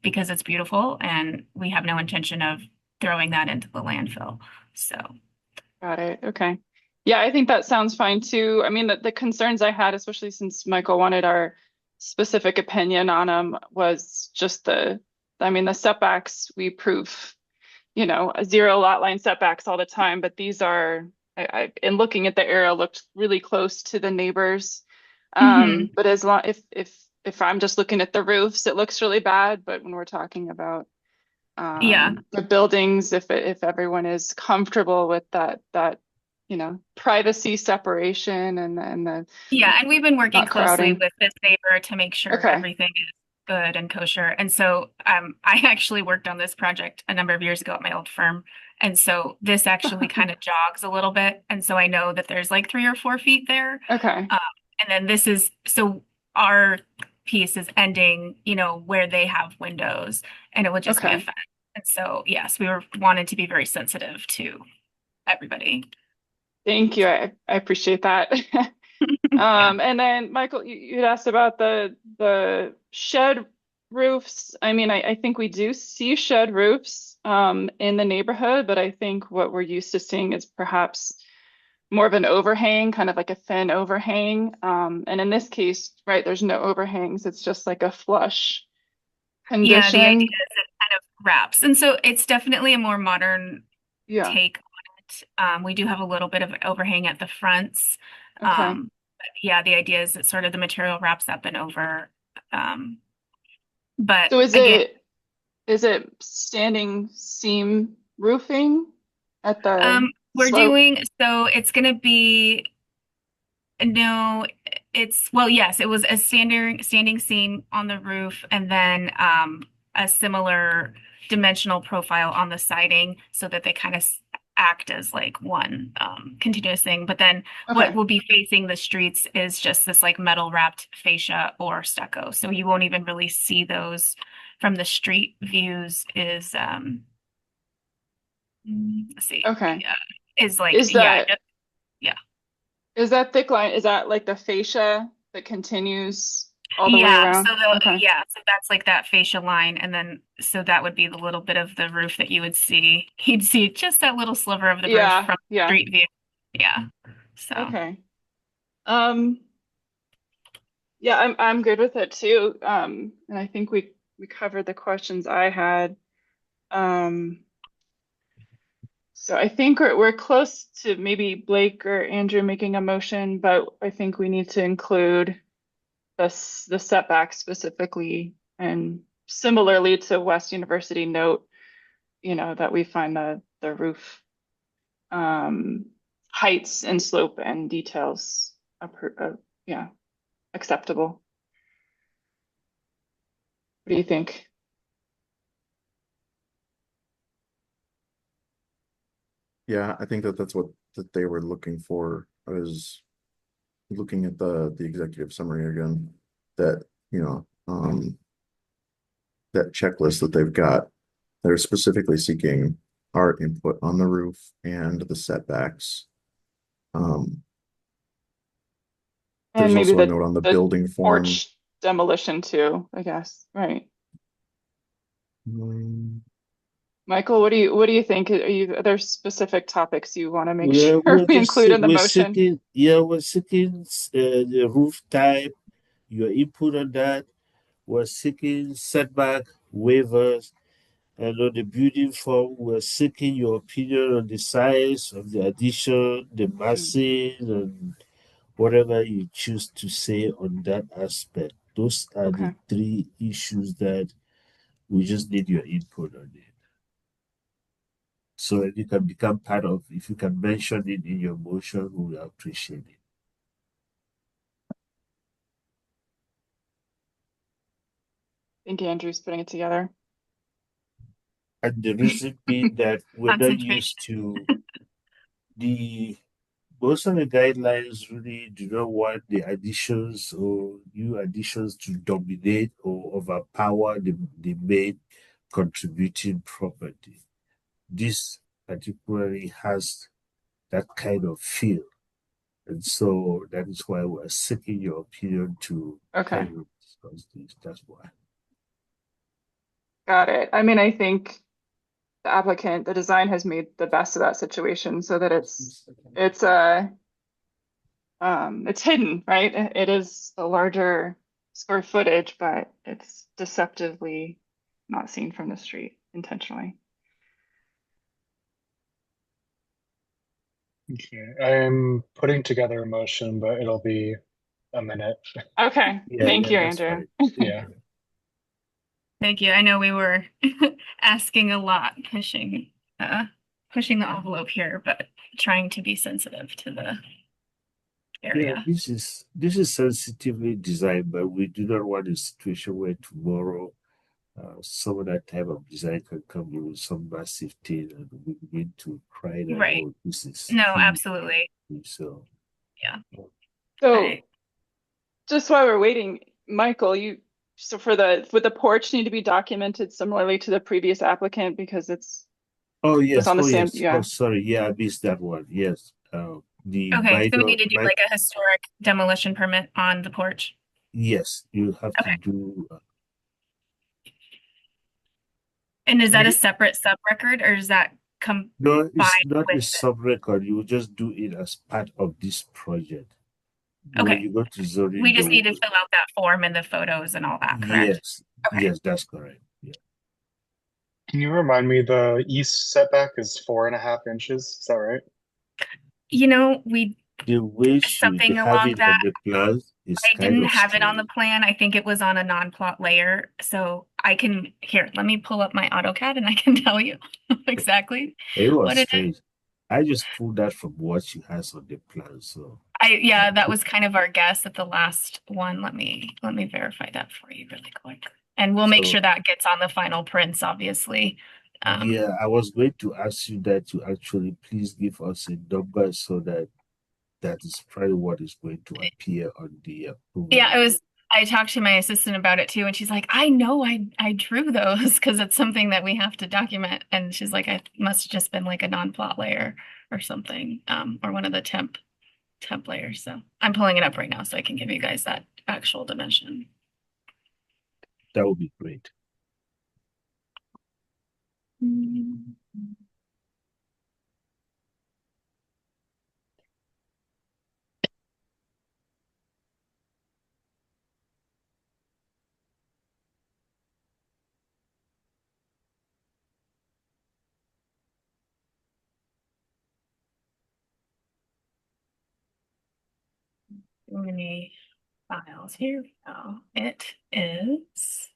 because it's beautiful and we have no intention of throwing that into the landfill. So,
got it. Okay. Yeah, I think that sounds fine too. I mean, the concerns I had, especially since Michael wanted our specific opinion on them, was just the setbacks we prove, a zero lot line setbacks all the time, but these are, in looking at the area, looked really close to the neighbors.
mhm.
But as long if I'm just looking at the roofs, it looks really bad. But when we're talking about
Yeah,
the buildings, if everyone is comfortable with that privacy separation and the
yeah, and we've been working
not
closely
crowding.
with this neighbor to make sure
Okay.
everything is good and kosher. And so, I actually worked on this project a number of years ago at my old firm, and so this actually kind of jogs a little bit, and so I know that there's like 3 or 4 feet there.
Okay.
Um, and then so our piece is ending, where they have windows, and it would just be a
Okay.
fence. And so, yes, we wanted to be very sensitive to everybody.
Thank you. I appreciate that.
Yeah.
And then Michael, you'd asked about the shed roofs. I mean, I think we do see shed roofs in the neighborhood, but I think what we're used to seeing is perhaps more of an overhang, kind of like a thin overhang. And in this case, right, there's no overhangs. It's just like a flush
Yeah, the idea
condition.
is it kind of wraps. And so it's definitely a more modern
Yeah.
take on it. We do have a little bit of an overhang at the fronts.
Okay.
But yeah, the idea is that sort of the material wraps up and over. Um, but
So is
again,
it standing seam roofing at the
we're
slope?
doing, so it's going to be, no, well, yes, it was a standing seam on the roof, and then a similar dimensional profile on the siding, so that they kind of act as like one continuous thing. But then what
Okay.
will be facing the streets is just this like metal wrapped fascia or stucco. So you won't even really see those from the street views is let's see.
Okay.
Yeah. Is like
Is that
yeah.
is that thick line? Is that like the fascia that continues all the way
Yeah,
around? Okay.
so that's like that fascia line, and then so that would be the little bit of the roof that you would see. You'd see just that little sliver of the roof
Yeah.
from
Yeah.
street view. Yeah. So
Okay. Um, yeah, I'm good with it too. And I think we covered the questions I had. Um, so I think we're close to maybe Blake or Andrew making a motion, but I think we need to include the setback specifically, and similarly to West University note, that we find the roof heights and slope and details yeah, acceptable. What do you think?
Yeah, I think that's what that they were looking for. I was looking at the executive summary again, that, that checklist that they've got. They're specifically seeking our input on the roof and the setbacks.
And
There's
maybe
also a note on the building form.
porch demolition too, I guess, right? Michael, what do you think? Are there specific topics you want to make
Yeah,
sure we include in the motion?
we're seeking the roof type, your input on that. We're seeking setback waivers, and on the building form, we're seeking your opinion on the size of the addition, the massing, and whatever you choose to say on that aspect. Those are the
Okay.
three issues that we just need your input on it. So if you can become part of, if you can mention it in your motion, we will appreciate it.
I think Andrew's putting it together.
And the reason being that we're not
concentration.
used to most of the guidelines really do not want the additions or new additions to dominate or overpower the main contributing property. This particularly has that kind of feel. And so that is why we're seeking your opinion to
Okay.
kind of discuss this. That's why.
Got it. I mean, I think the design has made the best of that situation so that it's hidden, right? It is a larger square footage, but it's deceptively not seen from the street intentionally.
Okay, I'm putting together a motion, but it'll be a minute.
Okay. Thank you, Andrew.
Yeah.
Thank you. I know we were asking a lot, pushing the envelope here, but trying to be sensitive to the area.
Yeah, this is sensitively designed, but we do not want a situation where tomorrow some of that type of design can come in with some massive thing and we begin to cry that,
Right.
oh, this is
No,
huge.
absolutely.
So
Yeah.
So just while we're waiting, Michael, would the porch need to be documented similarly to the previous applicant because it's
yes,
on the same,
yes.
yeah.
Oh, sorry, yeah, I missed that one. Yes.
Okay, so we need to do like a historic demolition permit on the porch.
Yes, you have to
Okay.
do.
And is that a separate sub-record or is that
No, it's
combined
not a
with
sub-record. You will just do it as part of this project. When
Okay.
you go to zoning,
We just need to fill out that form and the photos and all that, correct?
Yes,
Okay.
yes, that's correct. Yeah.
Can you remind me, the east setback is 4.5 inches? Is that right?
We
The way
something
have
along
it
that.
on the plan is
I
kind
didn't
of
have it on the
strange.
plan. I think it was on a non-plot layer. So let me pull up my AutoCAD and I can tell you exactly
It was
what it is.
strange. I just pulled that from what she has on the plan. So
Yeah, that was kind of our guess at the last one. Let me verify that for you really quick. And we'll make sure that gets on the final prints, obviously.
Yeah, I was going to ask you that to actually please give us a number so that that is probably what is going to appear on the approval.
Yeah, I talked to my assistant about it too, and she's like, I know I drew those because it's something that we have to document. And she's like, I must have just been like a non-plot layer or something, or one of the temp layers. So I'm pulling it up right now so I can give you guys that actual dimension.
That would be great.
Too many files. Here we go. It is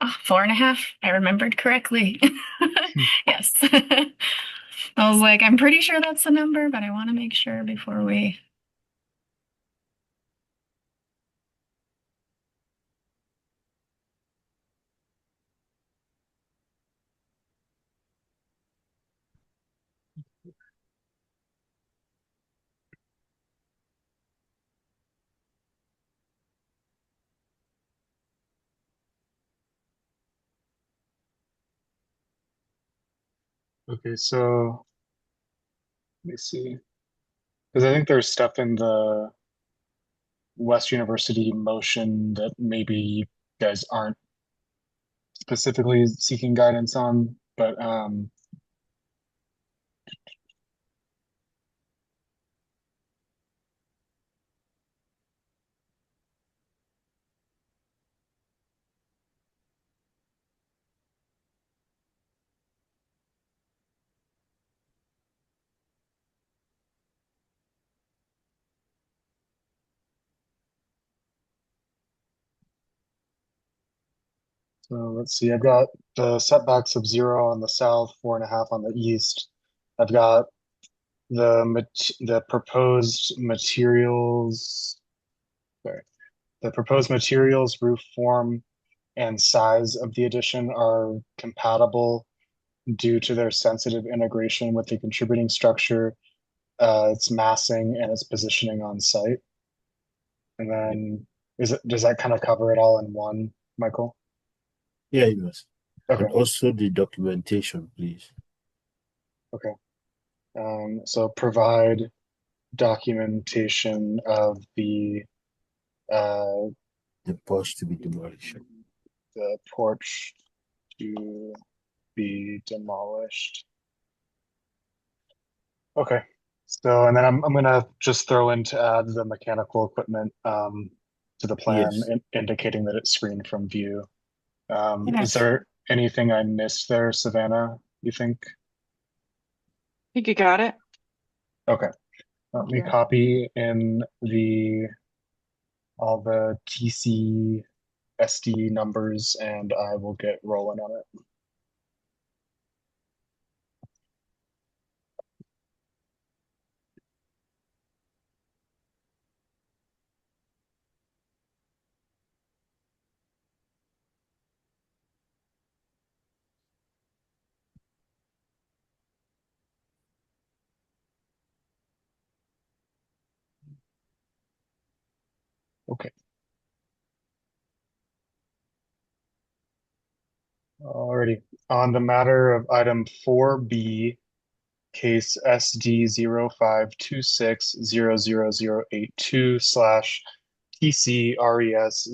4.5. I remembered correctly. Yes. I was like, I'm pretty sure that's the number, but I want to make sure before we.
Okay, so let me see. Because I think there's stuff in the West University motion that maybe you guys aren't specifically seeking guidance on, but so let's see. I've got the setbacks of 0 on the south, 4.5 on the east. I've got the proposed materials. Sorry, the proposed materials, roof form, and size of the addition are compatible due to their sensitive integration with the contributing structure, its massing, and its positioning on site. And then does that kind of cover it all in one, Michael?
Yeah, it does.
Okay.
And also the documentation, please.
Okay. So provide documentation of the
porch to be demolished.
The porch to be demolished. Okay. So, and then I'm gonna just throw in to add the mechanical equipment to the plan,
Yes.
indicating that it's screened from view.
Okay.
Is there anything I missed there, Savannah, you think?
I think you got it.
Okay. Let me
Yeah.
copy in all the TCSD numbers and I will get rolling on it. Okay. Alrighty. On the matter of item 4B, case SD 0526000082 slash TCRES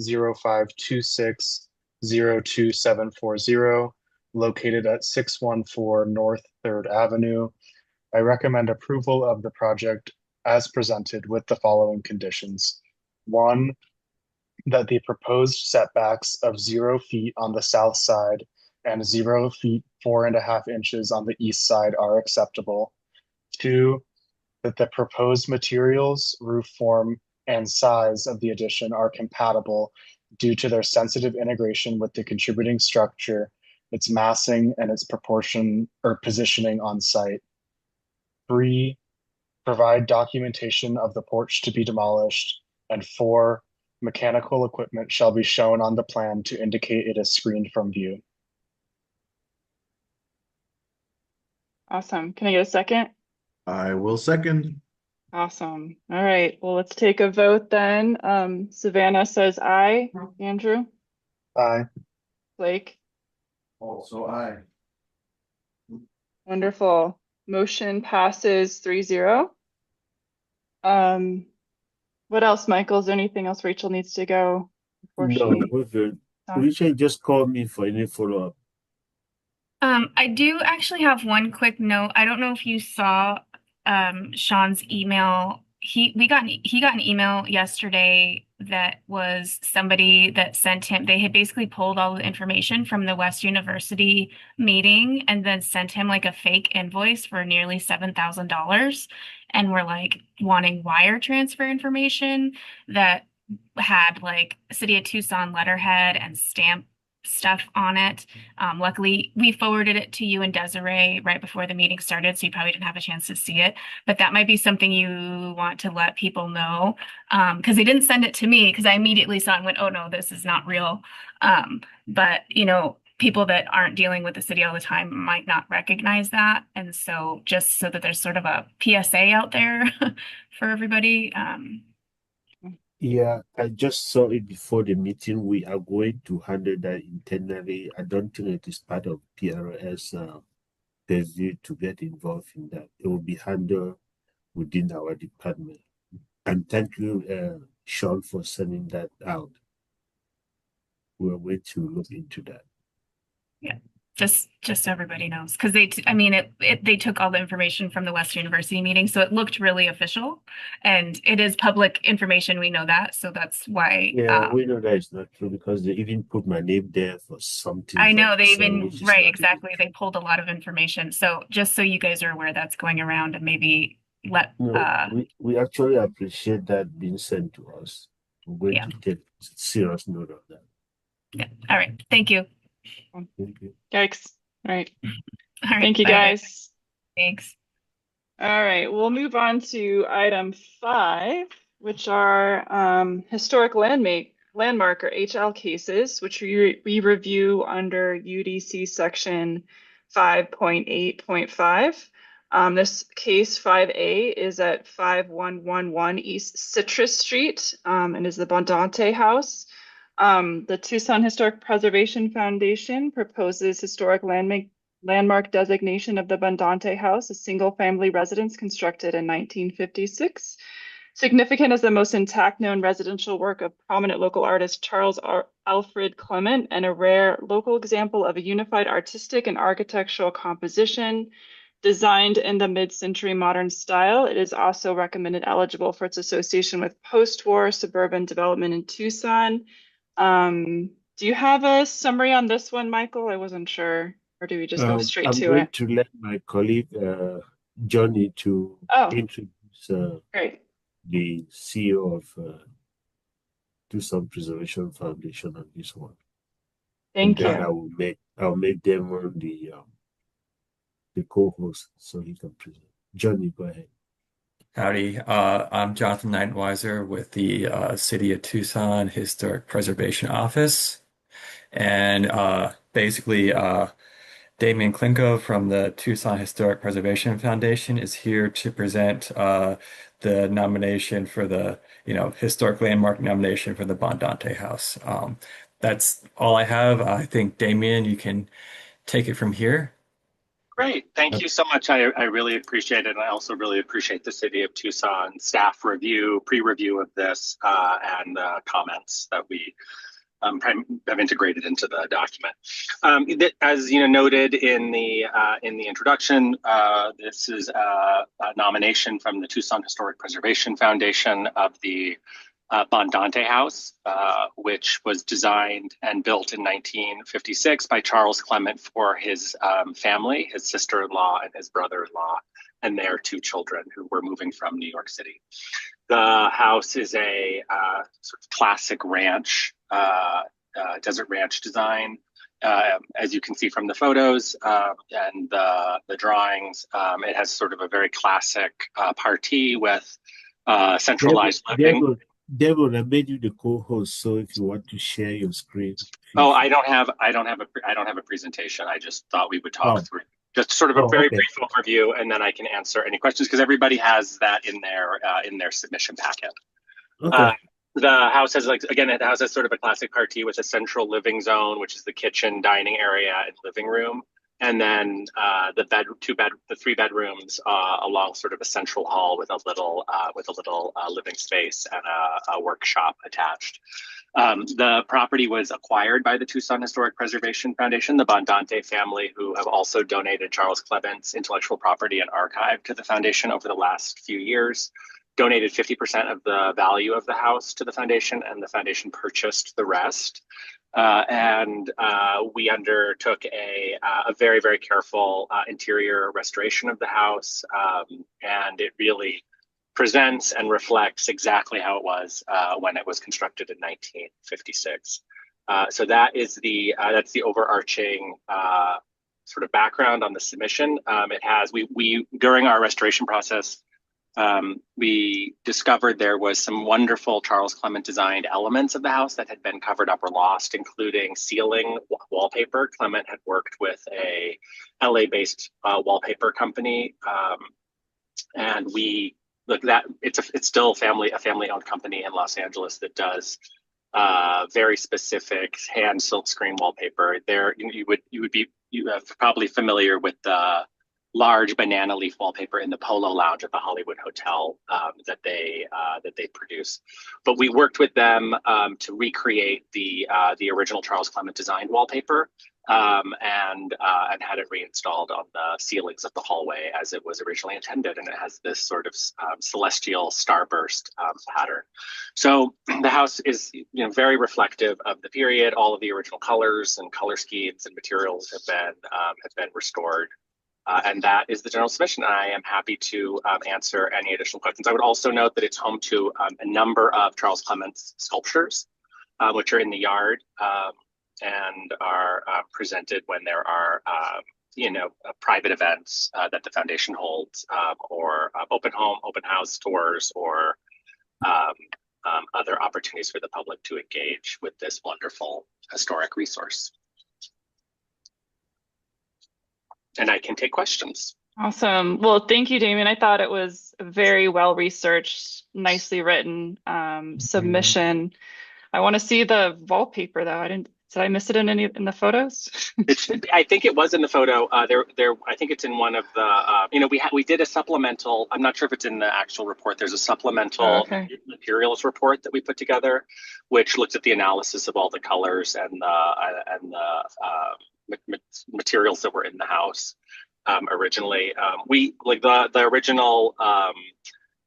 0526022740, located at 614 North 3rd Avenue. I recommend approval of the project as presented with the following conditions. One, that the proposed setbacks of 0 feet on the south side and 0 feet 4.5 inches on the east side are acceptable. Two, that the proposed materials, roof form, and size of the addition are compatible due to their sensitive integration with the contributing structure, its massing, and its proportion or positioning on site. Three, provide documentation of the porch to be demolished. And four, mechanical equipment shall be shown on the plan to indicate it is screened from view.
Awesome. Can I get a second?
I will second.
Awesome. All right. Well, let's take a vote then. Savannah says aye. Andrew,
Aye.
Blake,
Also aye.
wonderful. Motion passes 3-0. What else, Michael? Is there anything else Rachel needs to go before
No,
she?
we're good.
Oh.
Richard, just call me for any follow-up.
I do actually have one quick note. I don't know if you saw Sean's email. He got an email yesterday that was somebody that sent him. They had basically pulled all the information from the West University meeting and then sent him like a fake invoice for nearly $7,000, and were like wanting wire transfer information that had like City of Tucson letterhead and stamp stuff on it. Luckily, we forwarded it to you and Desiree right before the meeting started, so you probably didn't have a chance to see it. But that might be something you want to let people know, because they didn't send it to me because I immediately saw it and went, "Oh no, this is not real." But people that aren't dealing with the city all the time might not recognize that, and so just so that there's sort of a PSA out there for everybody.
Yeah, I just saw it before the meeting. We are going to handle that internally. I don't think it is part of PRS purview to get involved in that. It will be handled within our department. And thank you, Sean, for sending that out. We're going to look into that.
Yeah, just so everybody knows, because they took all the information from the West University meeting, so it looked really official, and it is public information. We know that, so that's why.
Yeah, we know that it's not true because they even put my name there for something.
I know they even right, exactly. They pulled a lot of information, so just so you guys are aware, that's going around, and maybe let.
We actually appreciate that being sent to us. We're going to take serious note of that.
Yeah. All right. Thank you.
Thank you.
Yikes. All right.
All right.
Thank you,
bye.
guys.
Thanks.
All right. We'll move on to item 5, which are historic landmark or HL cases, which we review under UDC section 5.8.5. This case 5A is at 5111 East Citrus Street and is the Bondante House. The Tucson Historic Preservation Foundation proposes historic landmark designation of the Bondante House, a single-family residence constructed in 1956. Significant as the most intact known residential work of prominent local artist Charles Alfred Clement, and a rare local example of a unified artistic and architectural composition designed in the mid-century modern style. It is also recommended eligible for its association with post-war suburban development in Tucson. Do you have a summary on this one, Michael? I wasn't sure. Or do we just go straight to it?
I'm going to let my colleague Johnny to introduce
great.
the CEO of Tucson Preservation Foundation on this one.
Thank you.
I'll make them on the co-host so he can present. Johnny, go ahead.
Howdy, I'm Jonathan Nightenweiser with the City of Tucson Historic Preservation Office. And basically, Damien Klinko from the Tucson Historic Preservation Foundation is here to present the nomination for the historic landmark nomination for the Bondante House. That's all I have. I think, Damien, you can take it from here.
Great. Thank you so much. I really appreciate it. And I also really appreciate the City of Tucson staff pre-review of this and comments that we have integrated into the document. As noted in the introduction, this is a nomination from the Tucson Historic Preservation Foundation of the Bondante House, which was designed and built in 1956 by Charles Clement for his family, his sister-in-law and his brother-in-law, and their 2 children who were moving from New York City. The house is a sort of classic ranch, desert ranch design. As you can see from the photos and the drawings, it has sort of a very classic party with centralized living.
Devon, I made you the co-host, so if you want to share your screen.
Oh, I don't have a presentation. I just thought we would talk through. Just sort of a
Oh,
very
okay.
brief overview, and then I can answer any questions because everybody has that in their submission packet.
Okay.
The house has, like, again, it has sort of a classic party with a central living zone, which is the kitchen, dining area, and living room, and then the 3 bedrooms along sort of a central hall with a little living space and a workshop attached. The property was acquired by the Tucson Historic Preservation Foundation, the Bondante family, who have also donated Charles Clement's intellectual property and archive to the foundation over the last few years. Donated 50% of the value of the house to the foundation, and the foundation purchased the rest. We undertook a very, very careful interior restoration of the house, and it really presents and reflects exactly how it was when it was constructed in 1956. So that's the overarching sort of background on the submission. We during our restoration process, we discovered there was some wonderful Charles Clement designed elements of the house that had been covered up or lost, including ceiling wallpaper. Clement had worked with a LA-based wallpaper company, and we look that it's still a family-owned company in Los Angeles that does very specific hand silkscreen wallpaper. There, you are probably familiar with the large banana leaf wallpaper in the Polo Lounge at the Hollywood Hotel that they produce. But we worked with them to recreate the original Charles Clement designed wallpaper, and had it reinstalled on the ceilings of the hallway as it was originally intended, and it has this sort of celestial starburst pattern. So the house is very reflective of the period. All of the original colors and color schemes and materials have been restored. And that is the general submission. I am happy to answer any additional questions. I would also note that it's home to a number of Charles Clement's sculptures, which are in the yard and are presented when there are, private events that the foundation holds, or open house tours, or other opportunities for the public to engage with this wonderful historic resource. And I can take questions.
Awesome. Well, thank you, Damien. I thought it was a very well researched, nicely written submission. I want to see the wallpaper though. Did I miss it in the photos?
It should be. I think it was in the photo. I think it's in one of the. We did a supplemental. I'm not sure if it's in the actual report. There's a supplemental materials report that we put together, which looks at the analysis of all the colors and the materials that were in the house originally.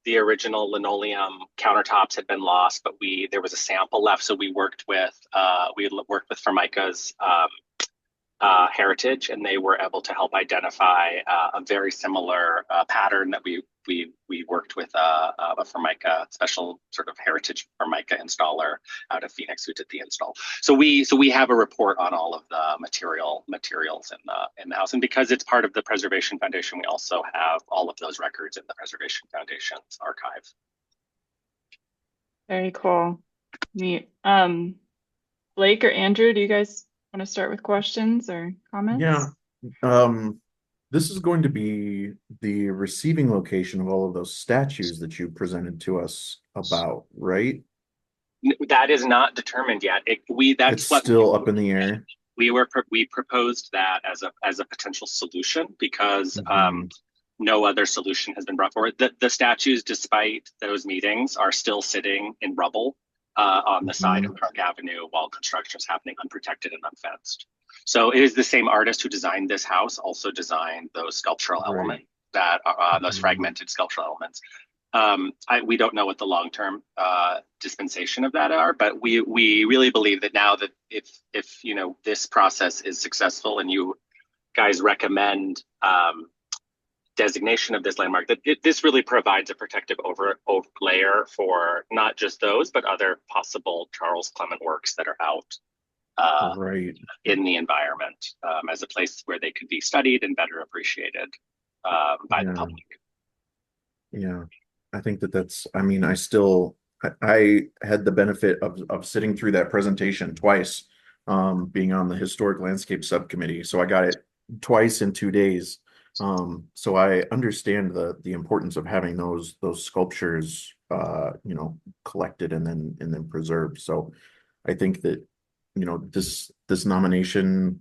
The original linoleum countertops had been lost, but there was a sample left, so we worked with Formica's Heritage, and they were able to help identify a very similar pattern that we worked with a Formica special sort of heritage Formica installer out of Phoenix who did the install. So we have a report on all of the materials in the house, and because it's part of the Preservation Foundation, we also have all of those records in the Preservation Foundation's archive.
Very cool. Neat. Blake or Andrew, do you guys want to start with questions or comments?
Yeah. This is going to be the receiving location of all of those statues that you presented to us about, right?
That is not determined yet. It's
still up in the air.
We proposed that as a potential solution because no other solution has been brought forward. The statues, despite those meetings, are still sitting in rubble on the side of Park Avenue while construction is happening, unprotected and unfenced. So it is the same artist who designed this house also designed those sculptural elements that are those fragmented sculptural elements. We don't know what the long-term dispensation of that are, but we really believe that now that if this process is successful and you guys recommend designation of this landmark, that this really provides a protective layer for not just those, but other possible Charles Clement works that are out in the environment as a place where they could be studied and better appreciated by the public.
Yeah, I think that's, I mean, I had the benefit of sitting through that presentation twice, being on the Historic Landscape Subcommittee. So I got it twice in 2 days. So I understand the importance of having those sculptures, collected and then preserved. So I think that, this nomination,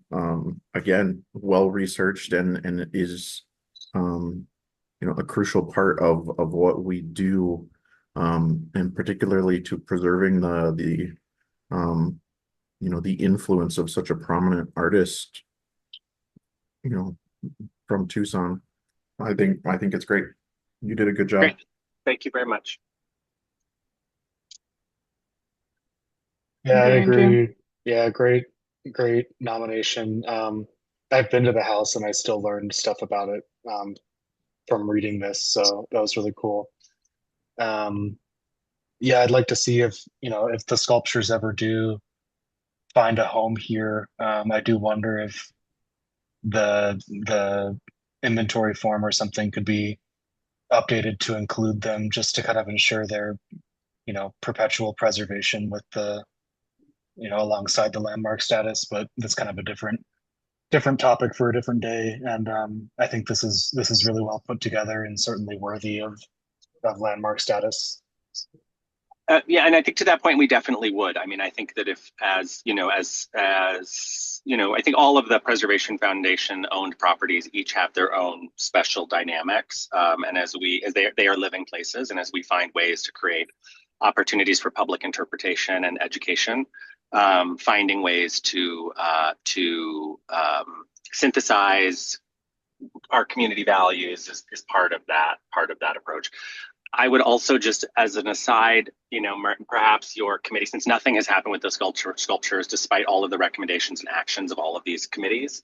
again, well researched and is, a crucial part of what we do, and particularly to preserving um, the influence of such a prominent artist, you know, from Tucson. I think it's great. You did a good job.
Great. Thank you very much.
Yeah, I
Thank you, Andrew.
agree. Yeah, great nomination. I've been to the house and I still learned stuff about it from reading this, so that was really cool. Um, yeah, I'd like to see if the sculptures ever do find a home here. I do wonder if the inventory form or something could be updated to include them just to kind of ensure their, perpetual preservation with alongside the landmark status, but that's kind of a different topic for a different day. And I think this is really well put together and certainly worthy of landmark status.
Yeah, and I think to that point, we definitely would. I mean, I think that if, I think all of the Preservation Foundation owned properties each have their own special dynamics. And as they are living places, and as we find ways to create opportunities for public interpretation and education, finding ways to synthesize our community values is part of that approach. I would also, just as an aside, perhaps your committee, since nothing has happened with the sculptures, despite all of the recommendations and actions of all of these committees,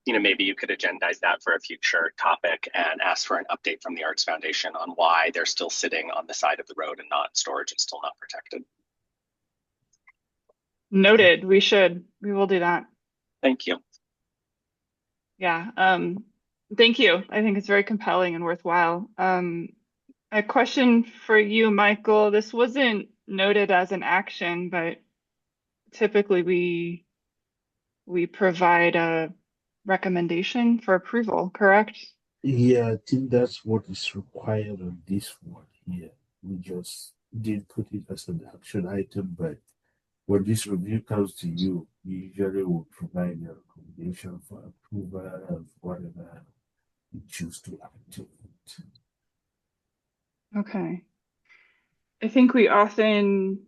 maybe you could agendize that for a future topic and ask for an update from the Arts Foundation on why they're still sitting on the side of the road and not in storage and still not protected.
Noted. We will do that.
Thank you.
Yeah. Thank you. I think it's very compelling and worthwhile. A question for you, Michael. This wasn't noted as an action, but typically we provide a recommendation for approval, correct?
Yeah, I think that's what is required on this one here. We just did put it as an action item, but when this review comes to you, you usually will provide a recommendation for approval of whatever you choose to activate.
Okay. I think we often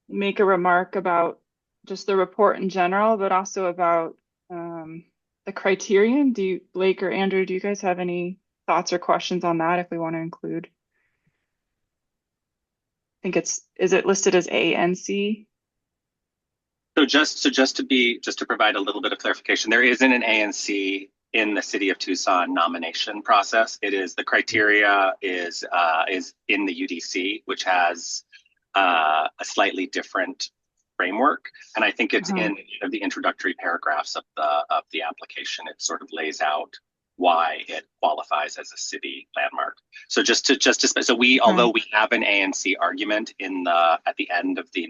make a remark about just the report in general, but also about the criterion. Blake or Andrew, do you guys have any thoughts or questions on that if we want to include? I think is it listed as A and C?
So just to provide a little bit of clarification, there isn't an ANC in the City of Tucson nomination process. It is, the criteria is in the UDC, which has a slightly different framework, and I think it's in the introductory paragraphs of the application. It sort of lays out why it qualifies as a city landmark. So although we have an ANC argument at the end of the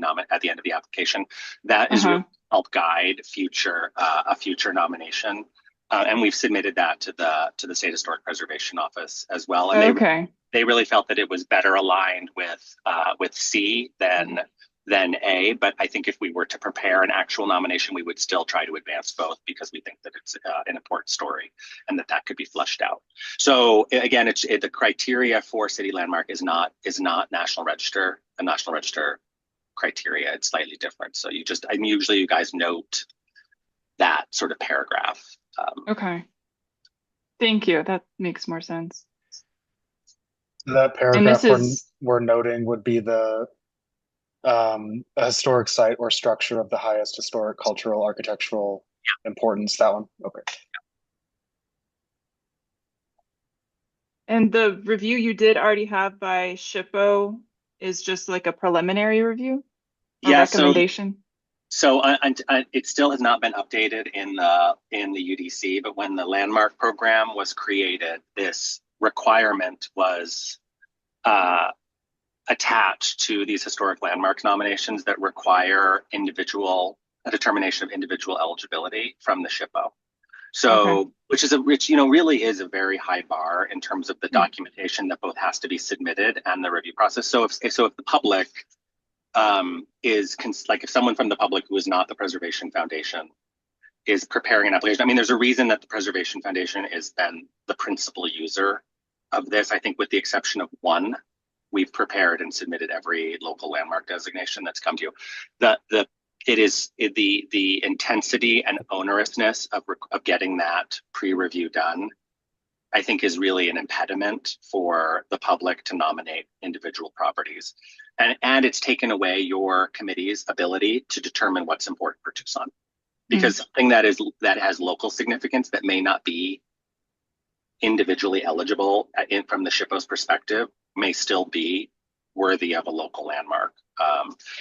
application, that is really help guide a future nomination, and we've submitted that to the State Historic Preservation Office as well. And they really felt that it was better aligned with C than A, but I think if we were to prepare an actual nomination, we would still try to advance both because we think that it's an important story and that could be fleshed out. So again, the criteria for city landmark is not a National Register criteria. It's slightly different. So usually you guys note that sort of paragraph.
Okay. Thank you. That makes more sense.
That paragraph we're noting would be a historic site or structure of the highest historic, cultural, architectural importance. That one. Okay.
And the review you did already have by SHPO is just like a preliminary review?
Yeah,
recommendation?
So it still has not been updated in the UDC, but when the landmark program was created, this requirement was attached to these historic landmark nominations that require a determination of individual eligibility from the SHPO. So, which is really is a very high bar in terms of the documentation that both has to be submitted and the review process. So if the public if someone from the public who is not the Preservation Foundation is preparing an application, I mean, there's a reason that the Preservation Foundation has been the principal user of this. I think with the exception of one, we've prepared and submitted every local landmark designation that's come to you. The intensity and onerousness of getting that pre-review done, I think, is really an impediment for the public to nominate individual properties. And it's taken away your committee's ability to determine what's important for Tucson. Because something that has local significance that may not be individually eligible from the SHPO's perspective may still be worthy of a local landmark.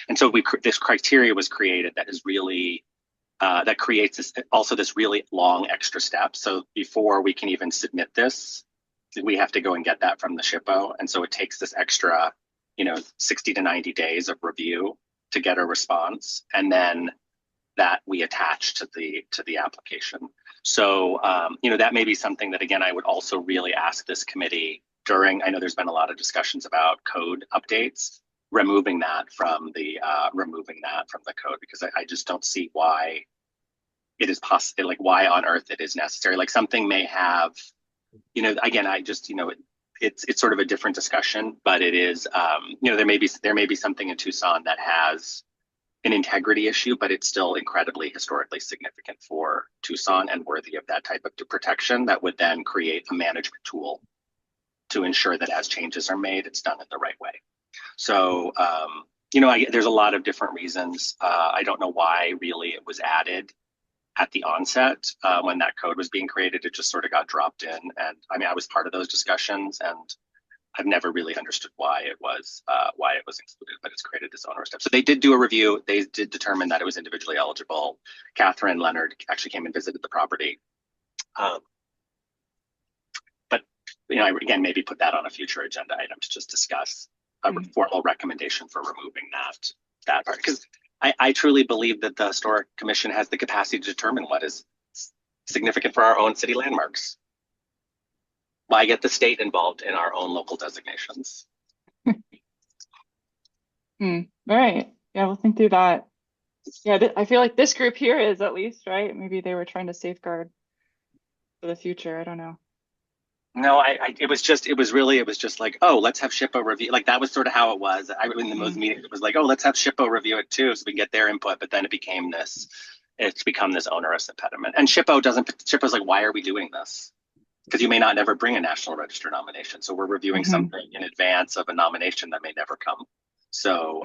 And so this criteria was created that is really that creates this really long extra step. So before we can even submit this, we have to go and get that from the SHPO. And so it takes this extra, 60 to 90 days of review to get a response, and then that we attach to the application. So, that may be something that, again, I would also really ask this committee I know there's been a lot of discussions about code updates, removing that from the code, because I just don't see why it is possible, like why on earth it is necessary. Like something may have, again, it's sort of a different discussion, but it is, there may be something in Tucson that has an integrity issue, but it's still incredibly historically significant for Tucson and worthy of that type of protection that would then create a management tool to ensure that as changes are made, it's done in the right way. So, there's a lot of different reasons. I don't know why really it was added at the onset when that code was being created. It just sort of got dropped in. And I mean, I was part of those discussions, and I've never really understood why it was included, but it's created this onerous step. So they did do a review. They did determine that it was individually eligible. Catherine Leonard actually came and visited the property. But again, maybe put that on a future agenda item to just discuss a formal recommendation for removing that part. Because I truly believe that the Historic Commission has the capacity to determine what is significant for our own city landmarks. Why get the state involved in our own local designations?
All right. Yeah, we'll think through that. Yeah, I feel like this group here is, at least, right? Maybe they were trying to safeguard for the future. I don't know.
No, it was just like, oh, let's have SHPO review. Like that was sort of how it was. In the most meetings, it was like, oh, let's have SHPO review it too, so we can get their input. But then it's become this onerous impediment. And SHPO's like, why are we doing this? Because you may not never bring a National Register nomination. So we're reviewing something in advance of a nomination that may never come. So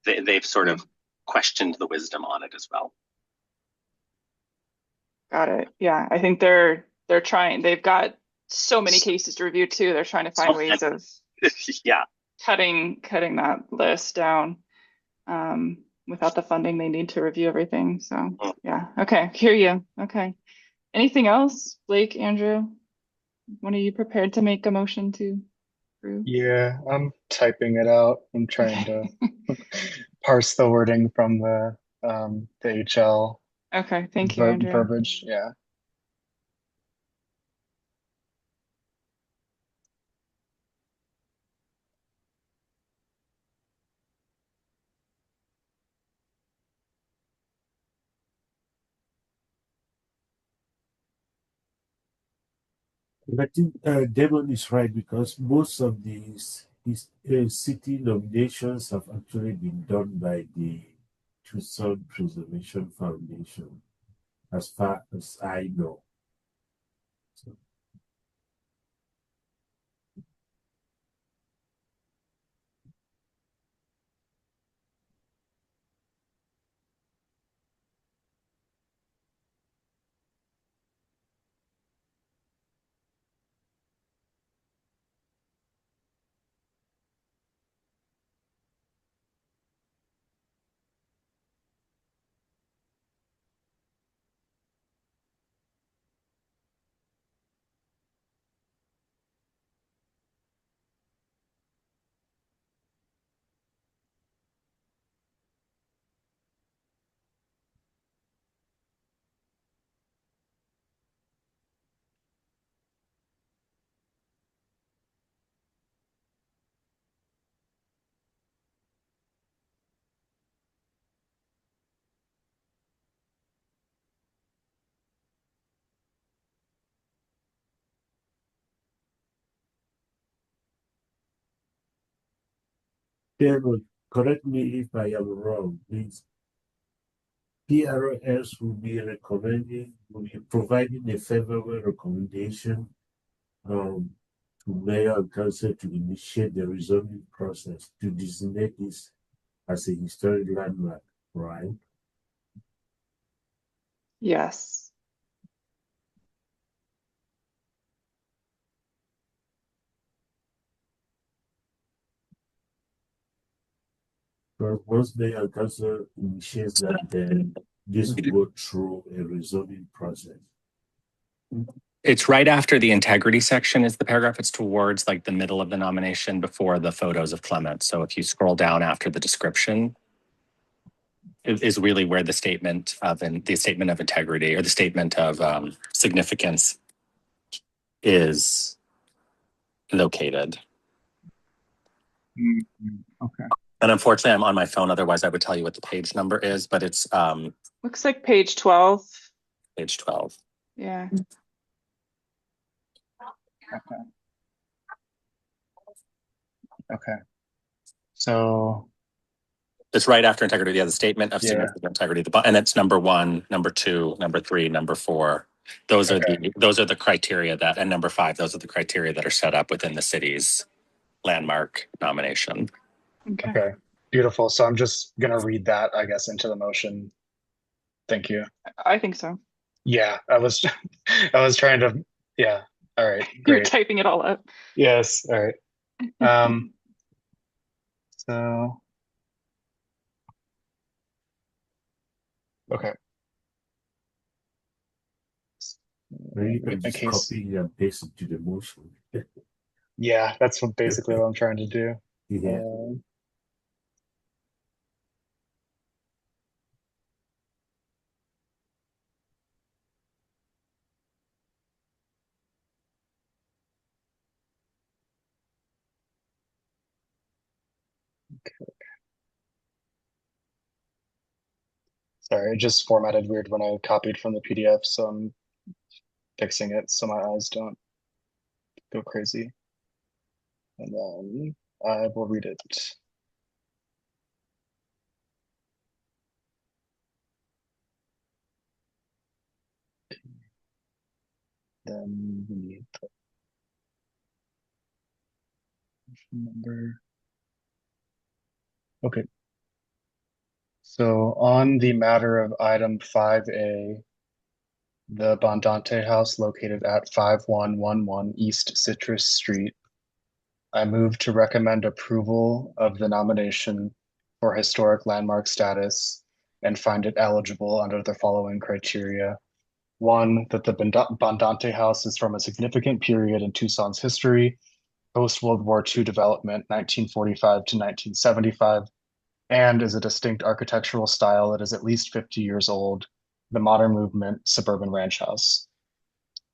they've sort of questioned the wisdom on it as well.
Got it. Yeah, I think they're trying. They've got so many cases to review too. They're trying to find ways of cutting that list down without the funding they need to review everything. So yeah, okay, hear you. Okay, anything else, Blake, Andrew? When are you prepared to make a motion to approve?
Yeah, I'm typing it out. I'm trying to parse the wording from the HL
Okay, thank you, Andrew.
verbiage. Yeah.
I think Devon is right, because most of these city nominations have actually been done by the Tucson Preservation Foundation, as far as I know. So. Chairman, correct me if I am wrong, please. PRS will be providing a favorable recommendation to mayor and council to initiate the rezoning process to designate this as a historic landmark, right?
Yes.
But once mayor and council initiates that, then this will go through a rezoning process.
It's right after the integrity section is the paragraph. It's towards like the middle of the nomination before the photos of Clement. So if you scroll down after the description, it is really where the statement of integrity or the statement of significance is located.
Okay.
And unfortunately, I'm on my phone. Otherwise, I would tell you what the page number is, but it's
Looks like page 12.
page 12.
Yeah.
Okay. Okay. So
It's right after integrity. Yeah, the statement of significant integrity. And it's number 1, number 2, number 3, number 4. Those are the criteria that, and number 5, those are the criteria that are set up within the city's landmark nomination.
Okay. Beautiful. So I'm just gonna read that, I guess, into the motion. Thank you.
I think so.
Yeah, I was trying to, yeah. All right,
You're
great.
typing it all up.
Yes, all right. So okay.
You can just copy and paste it to the motion.
Yeah, that's basically what I'm trying to do.
Yeah.
Okay. Sorry, it just formatted weird when I copied from the PDF, so I'm fixing it so my eyes don't go crazy. And then I will read it. Then we need the number. Okay. So on the matter of item 5A, the Bondante House located at 5111 East Citrus Street, I move to recommend approval of the nomination for historic landmark status and find it eligible under the following criteria. 1, that the Bondante House is from a significant period in Tucson's history, post-World War II development, 1945 to 1975, and is a distinct architectural style that is at least 50 years old, the modern movement suburban ranch house.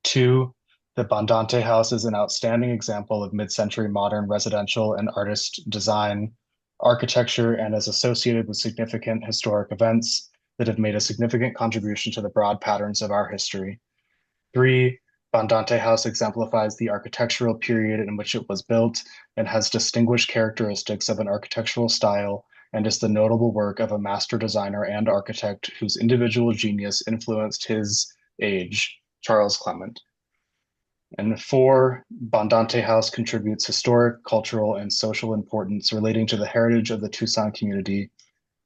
2, the Bondante House is an outstanding example of mid-century modern residential and artist design architecture and is associated with significant historic events that have made a significant contribution to the broad patterns of our history. 3, Bondante House exemplifies the architectural period in which it was built and has distinguished characteristics of an architectural style and is the notable work of a master designer and architect whose individual genius influenced his age, Charles Clement. And 4, Bondante House contributes historic, cultural, and social importance relating to the heritage of the Tucson community.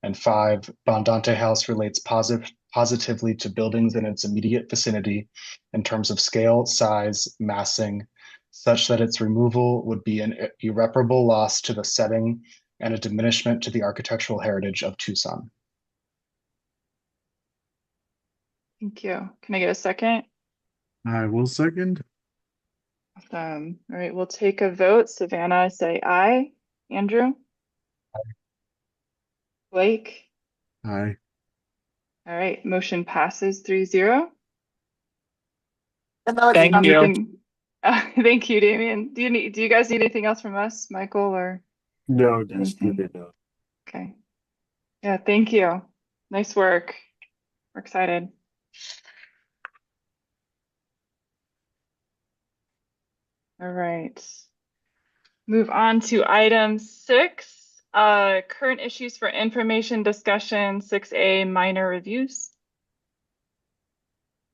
And 5, Bondante House relates positively to buildings in its immediate vicinity in terms of scale, size, massing, such that its removal would be an irreparable loss to the setting and a diminishment to the architectural heritage of Tucson.
Thank you. Can I get a second?
I will second.
Awesome. All right, we'll take a vote. Savannah, say aye. Andrew? Blake?
Aye.
All right, motion passes 3-0.
Thank you.
Thank you, Damien. Do you guys need anything else from us, Michael, or
No, that's
anything?
good enough.
Okay. Yeah, thank you. Nice work. We're excited. All right. Move on to item 6. Current issues for information discussion, 6A, minor reviews.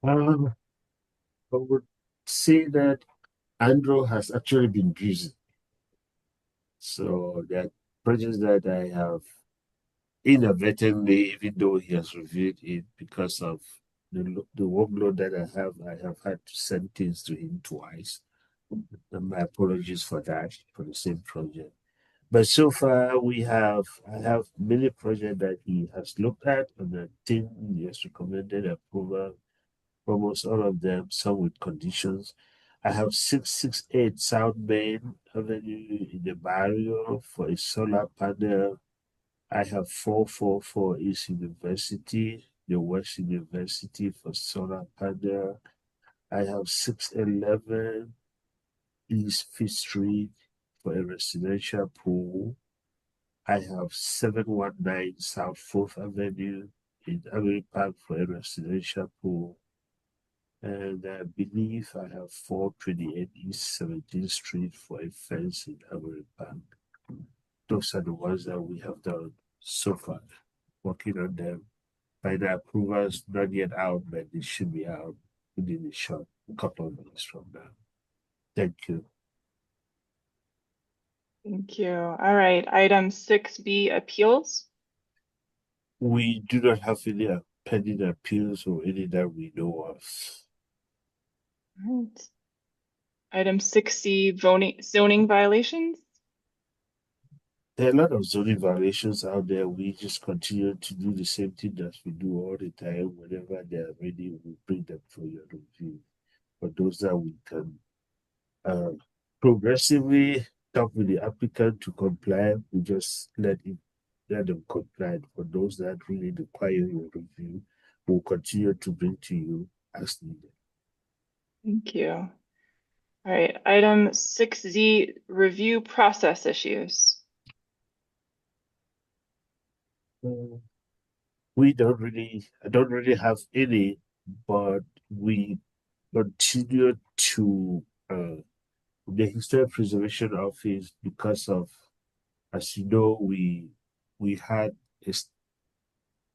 I would say that Andrew has actually been busy. So that projects that I have inadvertently, even though he has reviewed it because of the workload that I have had to send things to him twice. And my apologies for that, for the same project. But so far, I have many projects that he has looked at, and the team has recommended approval. Almost all of them, some with conditions. I have 668 South Main Avenue in the barrio for a solar panel. I have 444 East University, the West University for solar panel. I have 611 East Fifth Street for a residential pool. I have 719 South Fourth Avenue in Avery Park for a residential pool. And I believe I have 428 East 17th Street for a fence in Avery Park. Those are the ones that we have done so far, working on them. Final approvals not yet out, but they should be out within a short couple of minutes from now. Thank you.
Thank you. All right, item 6B, appeals.
We do not have any pending appeals or any that we know of.
All right. Item 6C, zoning violations.
There are a lot of zoning violations out there. We just continue to do the same thing that we do all the time. Whenever they are ready, we bring them for your review. For those that we can progressively talk with the applicant to comply, we just let them comply. For those that really require your review, we'll continue to bring to you as needed.
Thank you. All right, item 6Z, review process issues.
I don't really have any, but we continue to the Historic Preservation Office because of, as you know, we had a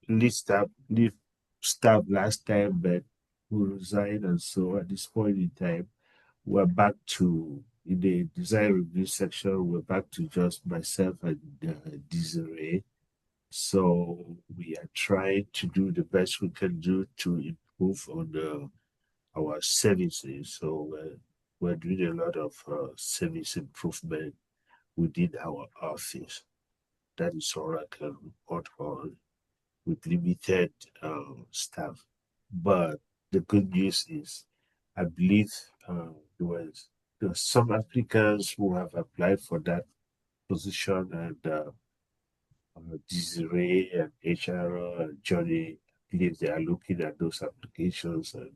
lead staff last time, but who resigned, and so at this point in time, we're back to in the design review section. We're back to just myself and Desiree. So we are trying to do the best we can do to improve on our services. So we're doing a lot of service improvement within our office. That is all I can report on with limited staff. But the good news is, I believe there were some applicants who have applied for that position, and Desiree and HR and Johnny, I believe they are looking at those applications. And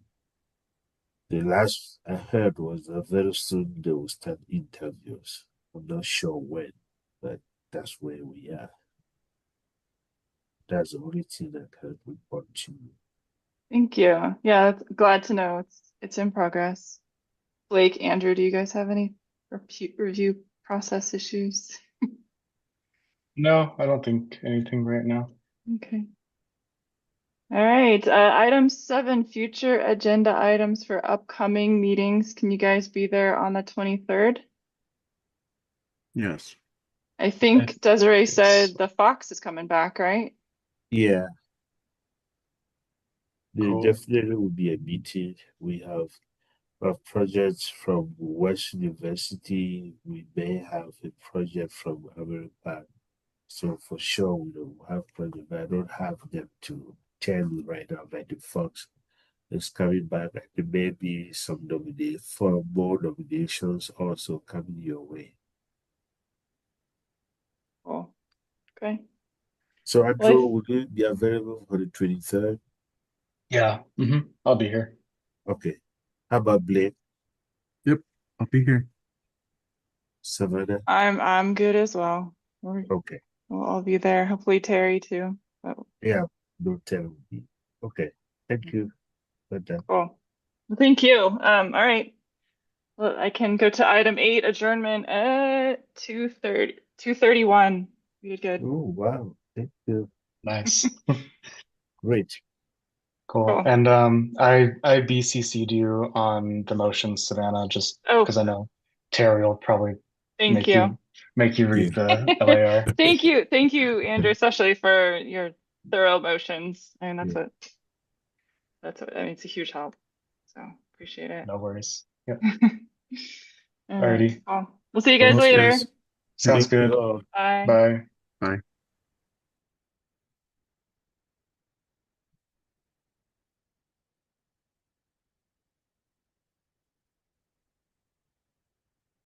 the last I heard was that very soon they will start interviews. I'm not sure when, but that's where we are. That's the only thing I can report to you.
Thank you. Yeah, glad to know it's in progress. Blake, Andrew, do you guys have any review process issues?
No, I don't think anything right now.
Okay. All right, item 7, future agenda items for upcoming meetings. Can you guys be there on the 23rd?
Yes.
I think Desiree
Yes.
said the Fox is coming back, right?
Yeah, there
Cool.
definitely will be a meeting. We have projects from West University. We may have a project from America. So for sure we will have projects, but I don't have them to tell you right now. But the Fox is coming back, and there may be some more nominations also coming your way.
Cool. Okay.
So
Well,
Andrew, will you be available for the 23rd?
Yeah. I'll be here.
Okay. How about Blake?
Yep. I'll be here.
Savannah?
I'm good as well.
Okay.
We'll all be there. Hopefully Terry too. But
Yeah, don't tell me. Okay. Thank you for that.
cool. Well, thank you. All right. Well, I can go to item 8, adjournment at 2:31. You did good.
Oh, wow. Thank you.
Nice.
Great.
Cool.
Cool.
And I BCC'd you on the motion, Savannah, just
Oh,
because I know Terry will probably
thank
make
you.
you read the LAR.
Thank you, Andrew, especially for your thorough motions. I mean, that's what, I mean, it's a huge help. So appreciate it.
No worries. Yep.
All right.
Alrighty.
Well, we'll see you guys
Well,
later.
guys.
Sounds
Thank you
good.
all.
Bye.
Bye.
Bye.